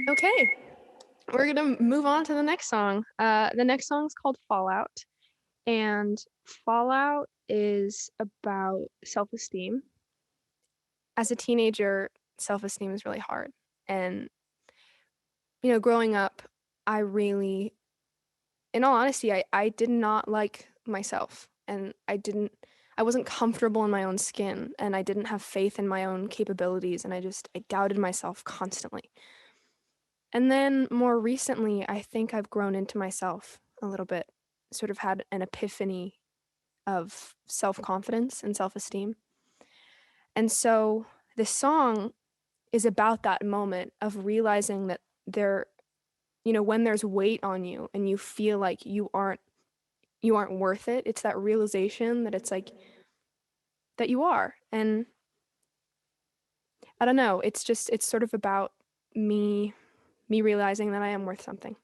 Okay, we're gonna move on to the next song. The next song is called Fallout, and Fallout is about self-esteem. As a teenager, self-esteem is really hard, and growing up, I really, in all honesty, I did not like myself, and I wasn't comfortable in my own skin, and I didn't have faith in my own capabilities, and I doubted myself constantly. And then more recently, I think I've grown into myself a little bit, sort of had an epiphany of self-confidence and self-esteem. And so this song is about that moment of realizing that when there's weight on you and you feel like you aren't worth it, it's that realization that it's like that you are. And I don't know, it's sort of about me realizing that I am worth something.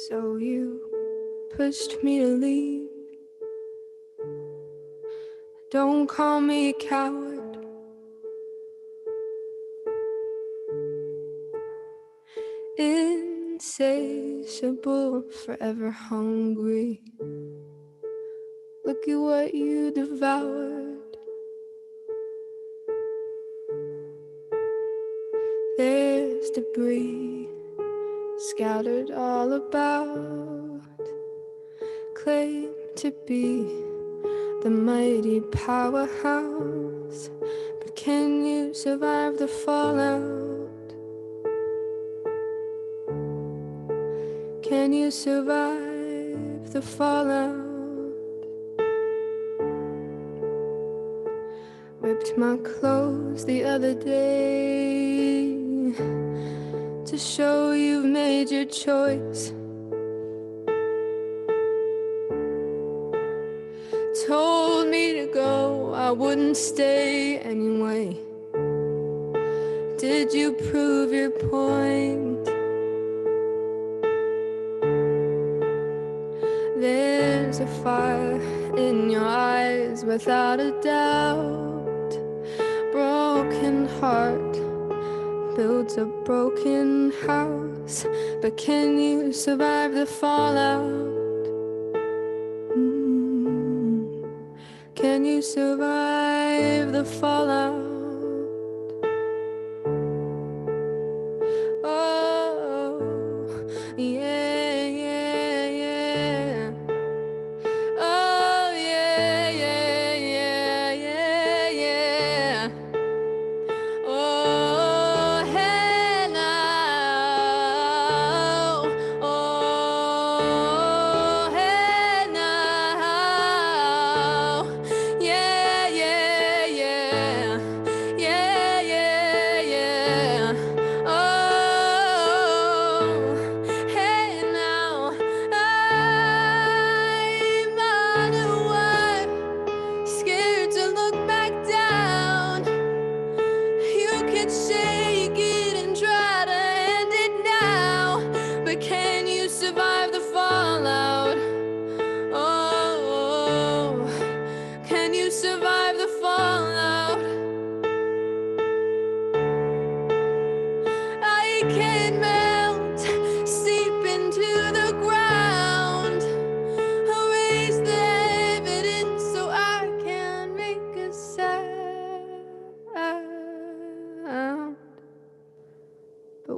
So you pushed me to leave. Don't call me a coward. Insatiable, forever hungry. Look at what you devoured. There's debris scattered all about. Claim to be the mighty powerhouse, but can you survive the fallout? Can you survive the fallout? Ripped my clothes the other day to show you've made your choice. Told me to go, I wouldn't stay anyway. Did you prove your point? There's a fire in your eyes without a doubt. Broken heart builds a broken house, but can you survive the fallout? Can you survive the fallout? Oh, yeah, yeah, yeah. Oh, yeah, yeah, yeah, yeah, yeah. Oh, hey now. Oh, hey now. Yeah, yeah, yeah.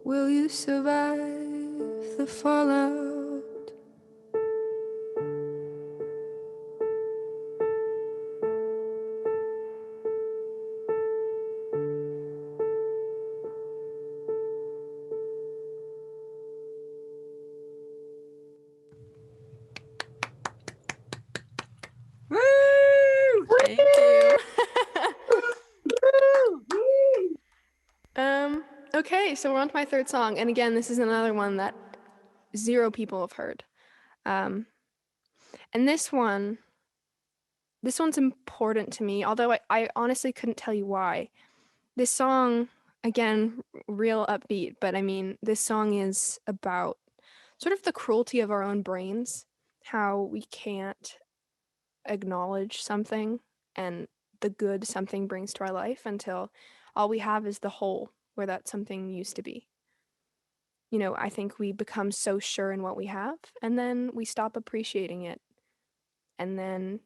will you survive the fallout? Woo! Thank you. Okay, so we're on to my third song. And again, this is another one that 0 people have heard. And this one's important to me, although I honestly couldn't tell you why. This song, again, real upbeat, but I mean, this song is about sort of the cruelty of our own brains, how we can't acknowledge something and the good something brings to our life until all we have is the hole where that something used to be. You know, I think we become so sure in what we have, and then we stop appreciating it. And then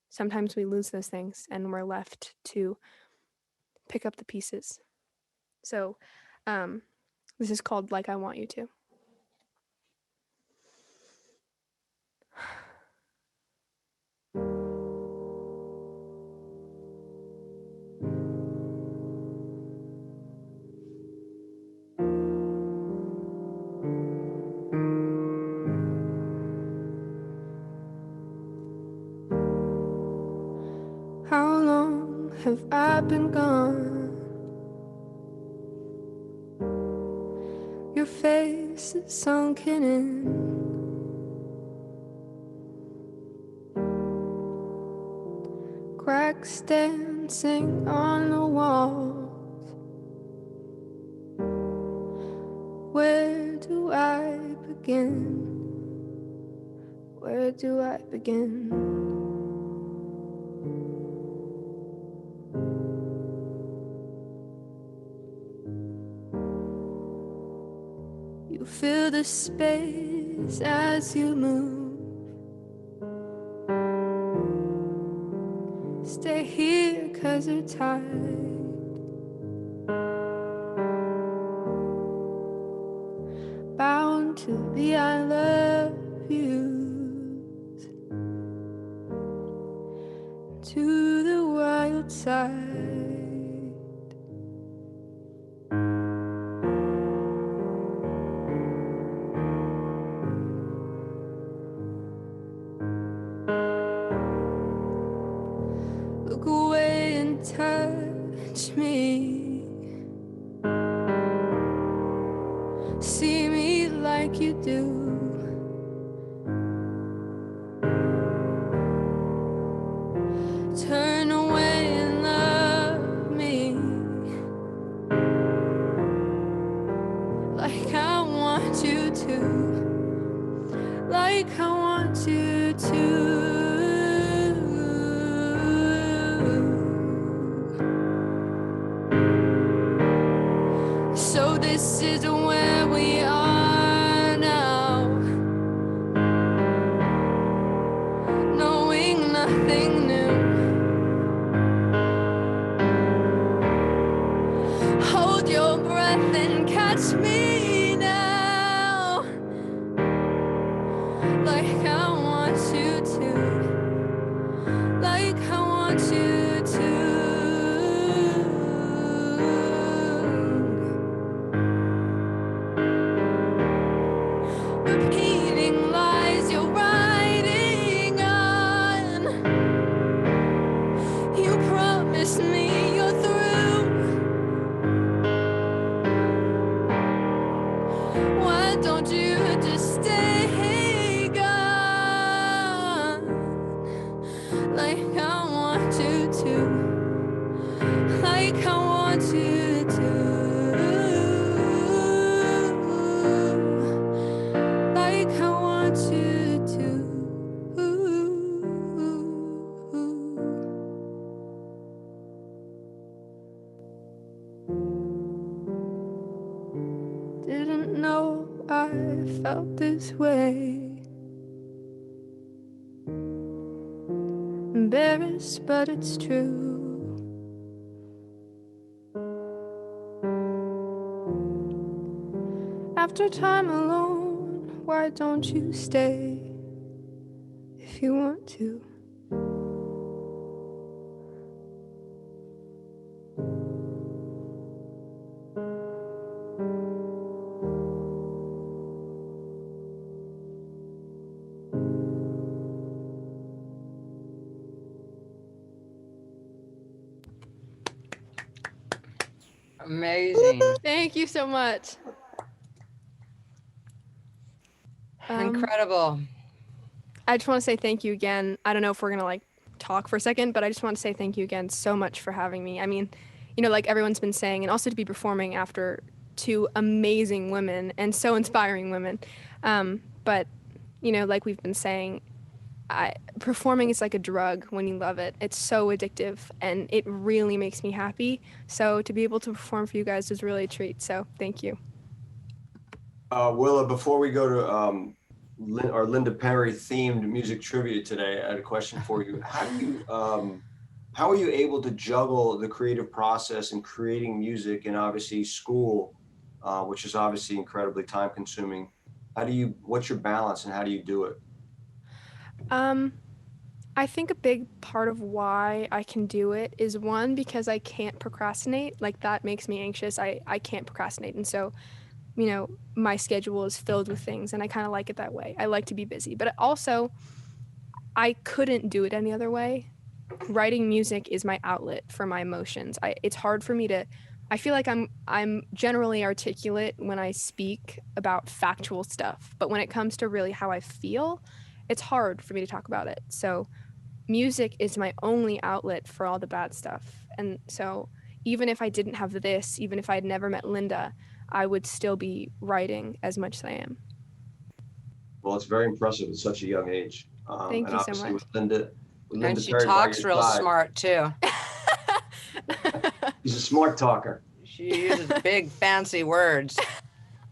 sometimes we lose those things and we're left to pick up the pieces. So this is called Like I Want You To. How long have I been gone? Your face is sunken in. Cracks dancing on the walls. Where do I begin? Where do I begin? You fill the space as you move. Stay here 'cause you're tired. Bound to be I love you to the wild side. Look away and touch me. See me like you do. Turn away and love me like I want you to. Like I want you to. So this is where we are now, knowing nothing new. Hold your breath and catch me now, like I want you to, like I want you to. Repeating lies you're writing on. You promised me you're through. Why don't you just stay gone? Like I want you to. Like I want you to. Like I want you to. Didn't know I felt this way. Embarrassed, but it's true. after time alone, why don't you stay if you want to? Amazing. Thank you so much. Incredible. I just want to say thank you again. I don't know if we're gonna like talk for a second, but I just want to say thank you again so much for having me. I mean, you know, like everyone's been saying, and also to be performing after two amazing women and so inspiring women. But you know, like we've been saying, performing is like a drug when you love it. It's so addictive and it really makes me happy. So to be able to perform for you guys is really a treat. So thank you. Willa, before we go to our Linda Perry themed music trivia today, I had a question for you. How are you able to juggle the creative process and creating music and obviously school, which is obviously incredibly time consuming? What's your balance and how do you do it? I think a big part of why I can do it is one, because I can't procrastinate. Like that makes me anxious. I can't procrastinate. And so, you know, my schedule is filled with things and I kind of like it that way. I like to be busy, but also I couldn't do it any other way. Writing music is my outlet for my emotions. It's hard for me to, I feel like I'm generally articulate when I speak about factual stuff, but when it comes to really how I feel, it's hard for me to talk about it. So music is my only outlet for all the bad stuff. And so even if I didn't have this, even if I had never met Linda, I would still be writing as much as I am. Well, it's very impressive at such a young age. Thank and you so obviously much. with Linda And she Perry by talks your real side, smart too. She's a smart talker. She uses big fancy words.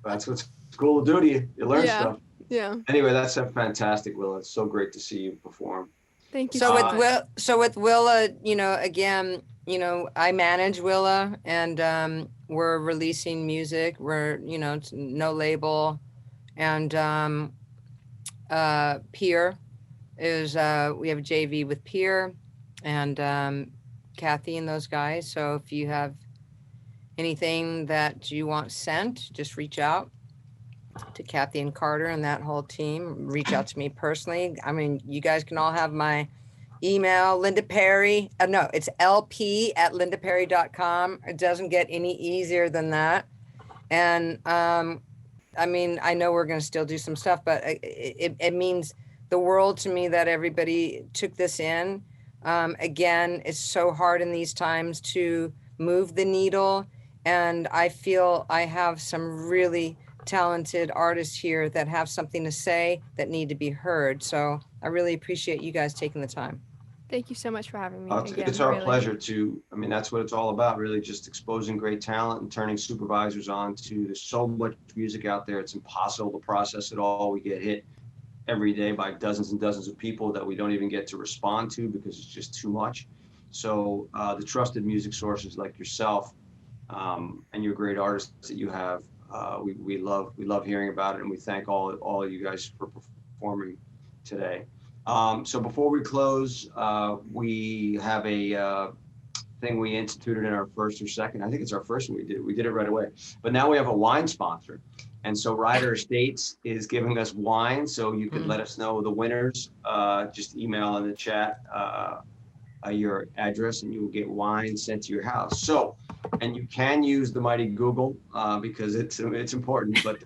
That's what school will do to you. You learn Yeah. stuff. Yeah. Anyway, that's fantastic, Willa. It's so great to see you perform. Thank you So so with much. with Willa, you know, again, you know, I manage Willa, and we're releasing music. We're, you know, it's no label, and Peer is we have a JV with Peer, and Kathy and those guys. So if you have anything that you want sent, just reach out to Kathy and Carter and that whole team. Reach out to me personally. I mean, you guys can all have my email, Linda Perry. No, it's lp@lindaperry.com. It doesn't get any easier than that. And I mean, I know we're going to still do some stuff, but it means the world to me that everybody took this in. Again, it's so hard in these times to move the needle. And I feel I have some really talented artists here that have something to say that need to be heard. So I really appreciate you guys taking the time. Thank you so much for having me. It's our pleasure to, I mean, that's what it's all about, really, just exposing great talent and turning supervisors on to. There's so much music out there. It's impossible to process it all. We get hit every day by dozens and dozens of people that we don't even get to respond to because it's just too much. So the trusted music sources like yourself and your great artists that you have, we love hearing about it, and we thank all of you guys for performing today. So before we close, we have a thing we instituted in our first or second. I think it's our first one. We did it right away. But now we have a wine sponsor, and so Ryder Estates is giving us wine. So you can let us know the winners. Just email in the chat your address, and you will get wine sent to your house. So, and you can use the mighty Google because it's important. But the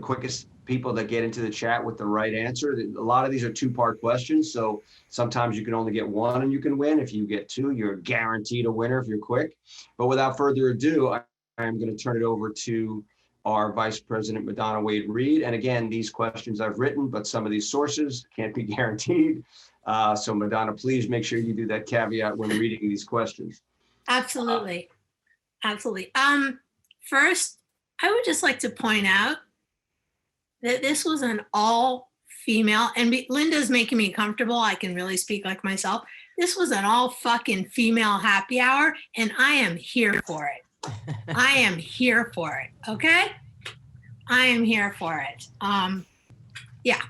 quickest people that get into the chat with the right answer. A lot of these are two-part questions, so sometimes you can only get one and you can win. If you get two, you're guaranteed a winner if you're quick. But without further ado, I am going to turn it over to our Vice President, Madonna Wade Reed. And again, these questions I've written, but some of these sources can't be guaranteed. So Madonna, please make sure you do that caveat when reading these questions. Absolutely. Absolutely. First, I would just like to point out that this was an all-female, and Linda's making me comfortable. I can really speak like myself. This was an all fucking female happy hour, and I am here for it. I am here for it. Okay. I am here for it. Yeah.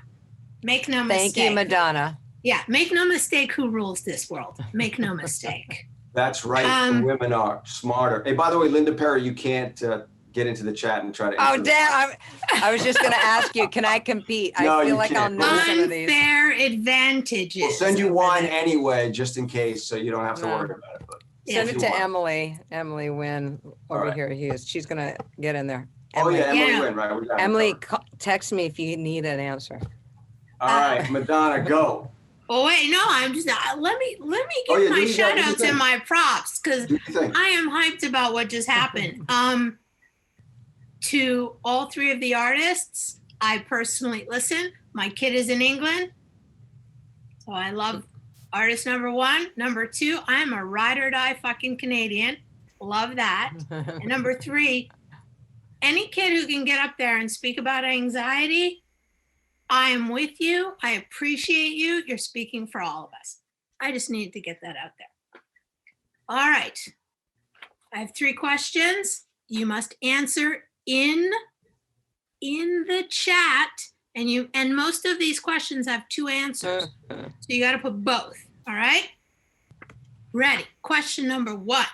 Make no mistake. Thank you, Madonna. Yeah. Make no mistake who rules this world. Make no mistake. That's right. The women are smarter. Hey, by the way, Linda Perry, you can't get into the chat and try to. Oh, damn. I was just going to ask you, can I compete? No, I feel you like can't. I'll know some of these. Unfair advantages. We'll send you wine anyway, just in case, so you don't have to No. worry about it. But Send if it you to want. Emily. Emily Wynn over right. here. She's going to get in there. Oh, yeah, Emily Yeah. Wynn, right? We got it Emily, covered. text me if you need an answer. All right, Madonna, go. Oh wait, no, I'm just let me give yeah, my do your shout thing, do outs your and thing. my props because Do your thing. I am hyped about what just happened. To all three of the artists, I personally listen. My kid is in England, so I love artist number one. Number two, I am a ride or die fucking Canadian. Love that. And number three, any kid who can get up there and speak about anxiety, I am with you. I appreciate you. You're speaking for all of us. I just needed to get that out there. All right. I have 3 questions. You must answer in the chat. And most of these questions have 2 answers. So you got to put both. All right. Ready. Question number 1.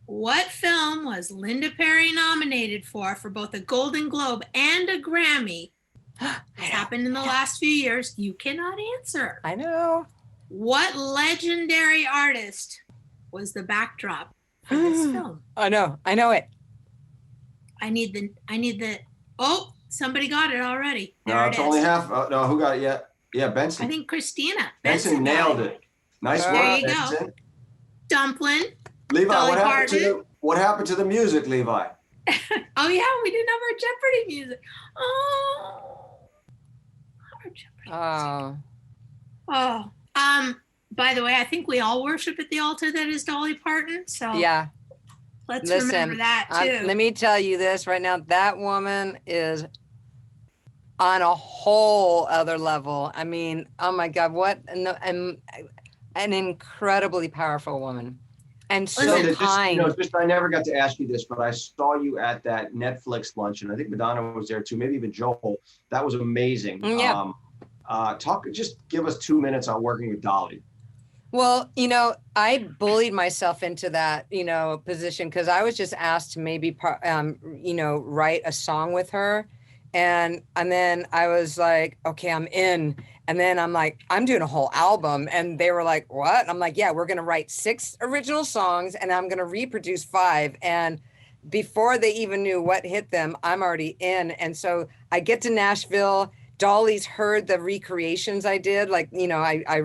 What film was Linda Perry nominated for both a Golden Globe and a Grammy? It's happened in the last few years. You cannot answer. I know. What legendary artist was the backdrop for this film? I know it. I need the, oh, somebody got it already. There No, it it's is. only half. No, who got it yet? Yeah, Benson. I think Christina. Benson nailed it. Nice There work, you go. Benson. Dumpling. Levi, Dolly what happened to the music, Levi? Oh yeah, we didn't have our Jeopardy music. Oh. Our Jeopardy music. Oh, Oh. By the way, I think we all worship at the altar that is Dolly Parton. So yeah. let's Listen, remember that too. let me tell you this right now. That woman is on a whole other level. I mean, oh my God, what an incredibly powerful woman. And so Listen, kind. I never got to ask you this, but I saw you at that Netflix luncheon. I think Madonna was there too, maybe even Joel. That was amazing. Yeah. Just give us 2 minutes on working with Dolly. Well, I bullied myself into that, position because I was just asked to maybe, write a song with her. And then I was like, okay, I'm in. And then I'm like, I'm doing a whole album. And they were like, what? And I'm like, yeah, we're going to write 6 original songs and I'm going to reproduce 5. And before they even knew what hit them, I'm already in. And so I get to Nashville. Dolly's heard the recreations I did. Like, I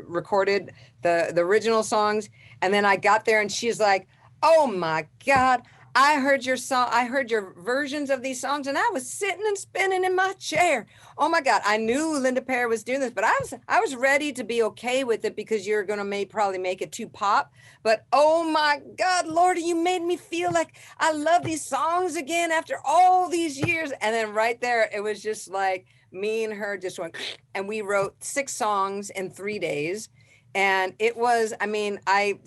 recorded the original songs. And then I got there and she's like, oh my God, I heard your song. I heard your versions of these songs and I was sitting and spinning in my chair. Oh my God. I knew Linda Perry was doing this, but I was ready to be okay with it because you're going to probably make it too pop. But oh my God, Lordy, you made me feel like I love these songs again after all these years. And then right there, it was just like me and her just went, and we wrote 6 songs in 3 days. And it was,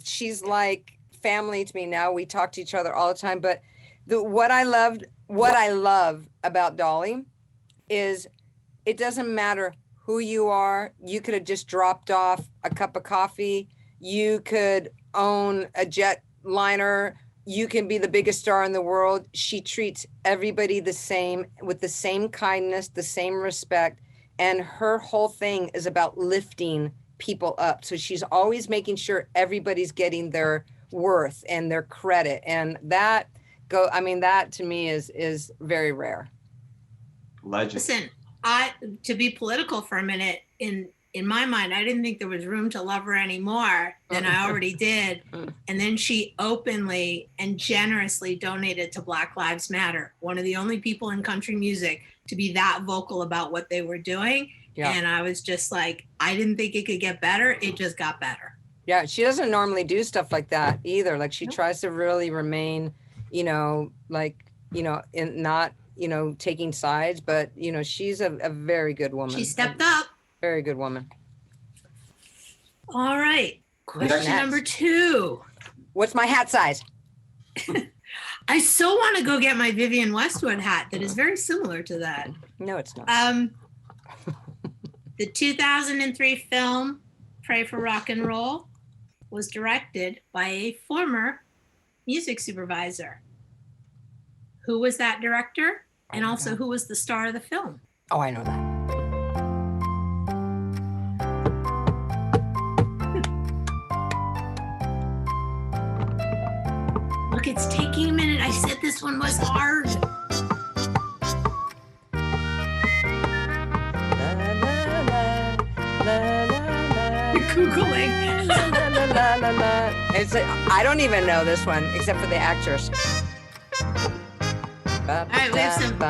she's like family to me now. We talk to each other all the time. But what I love about Dolly is it doesn't matter who you are. You could have just dropped off a cup of coffee. You could own a jet liner. You can be the biggest star in the world. She treats everybody the same, with the same kindness, the same respect. And her whole thing is about lifting people up. So she's always making sure everybody's getting their worth and their credit. And that to me is very rare. Legend. Listen, to be political for a minute, in my mind, I didn't think there was room to love her any more than I already did. And then she openly and generously donated to Black Lives Matter, one of the only people in country music to be that vocal about what they were doing. Yeah. And I was just like, I didn't think it could get better. It just got better. Yeah, she doesn't normally do stuff like that either. Like she tries to really remain, in not, taking sides, but, she's a very good woman. She stepped up. Very good woman. All right. Question number 2. What's my hat size? I so want to go get my Vivian Westwood hat that is very similar to that. No, it's not. The 2003 film Pray for Rock and Roll was directed by a former music supervisor. Who was that director? And also, who was the star of the film? Oh, I know that. Look, it's taking a minute. I said this one was hard. You're Googling. I don't even know this one except for the actress. All right, we have some.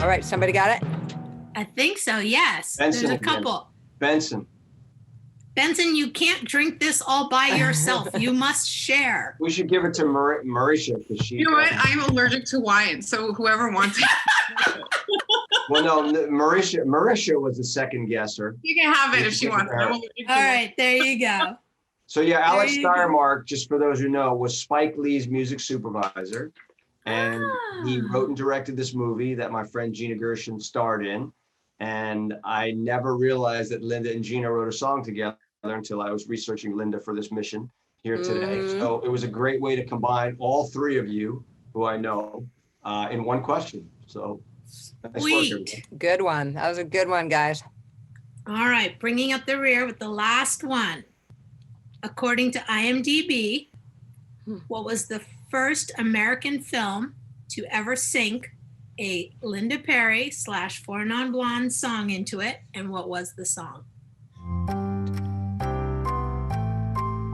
All right, somebody got it? I think so, yes. Benson There's a again. couple. Benson. Benson, you can't drink this all by yourself. You must share. We should give it to Marisha because she. You know what? I'm allergic to wine, so whoever wants it. Well, no, Marisha was the second guesser. You can have it if she wants it. I'm allergic to All wine. right, there you go. So yeah, Alex There you go. Steyermark, just for those who know, was Spike Lee's music supervisor. And he wrote and directed this movie that my friend Gina Gershon starred in. And I never realized that Linda and Gina wrote a song together until I was researching Linda for this mission here today. So it was a great way to combine all three of you, who I know, in one question. So nice work, Sweet. everybody. Good one. That was a good one, guys. All right, bringing up the rear with the last one. According to IMDb, what was the first American film to ever sink a Linda Perry / Four Non Blondes song into it, and what was the song?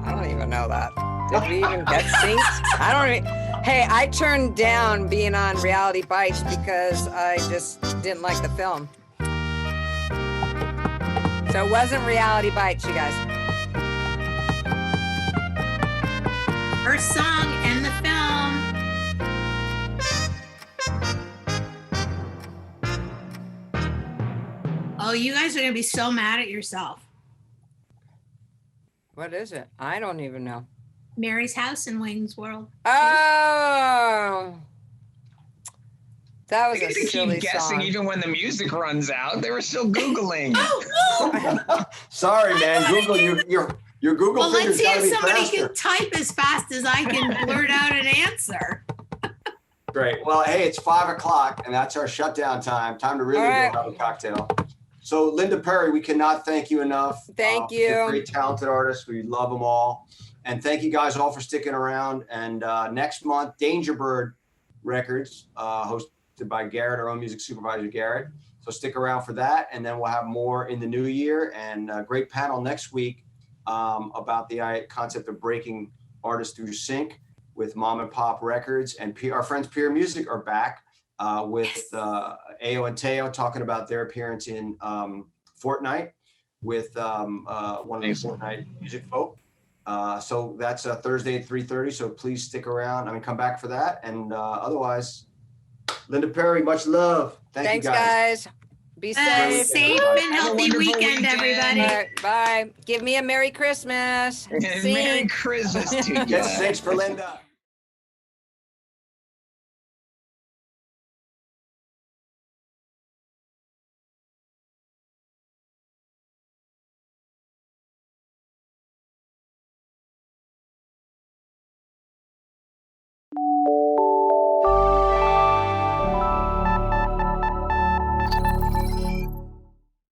I don't even know that. Did we even get synced? I don't even. Hey, I turned down being on Reality Bites because I just didn't like the film. So it wasn't Reality Bites, you guys. First song in the film. Oh, you guys are gonna be so mad at yourself. What is it? I don't even know. Mary's House in Wayne's World. Oh, that was They a get to silly keep guessing song. even when the music runs out. They were still Googling. Sorry, man. Google, your Google Well, let's figure's see gotta if be somebody faster. can type as fast as I can blurt out an answer. Great. Well, hey, it's 5 o'clock and that's our shutdown time. Time to really All right. go have a cocktail. So Linda Perry, we cannot thank you enough. Thank You're a you. great, talented artist. We love them all. And thank you guys all for sticking around. And next month, Danger Bird Records, hosted by Garrett, our own music supervisor, Garrett. So stick around for that. And then we'll have more in the new year, and a great panel next week about the concept of breaking artists through sync with Mom and Pop Records. And our friends Peer Music are back with Ayo and Teo talking about their appearance in Fortnite with one of the Fortnite music folk. So that's Thursday at 3:30. So please stick around. I mean, come back for that. And otherwise, Linda Perry, much love. Thanks, you guys. guys. Be Safe safe. and healthy wonderful weekend, weekend. everybody. All right, bye. Give me a Merry Christmas. Merry Sing. Christmas to you. Get six for Linda.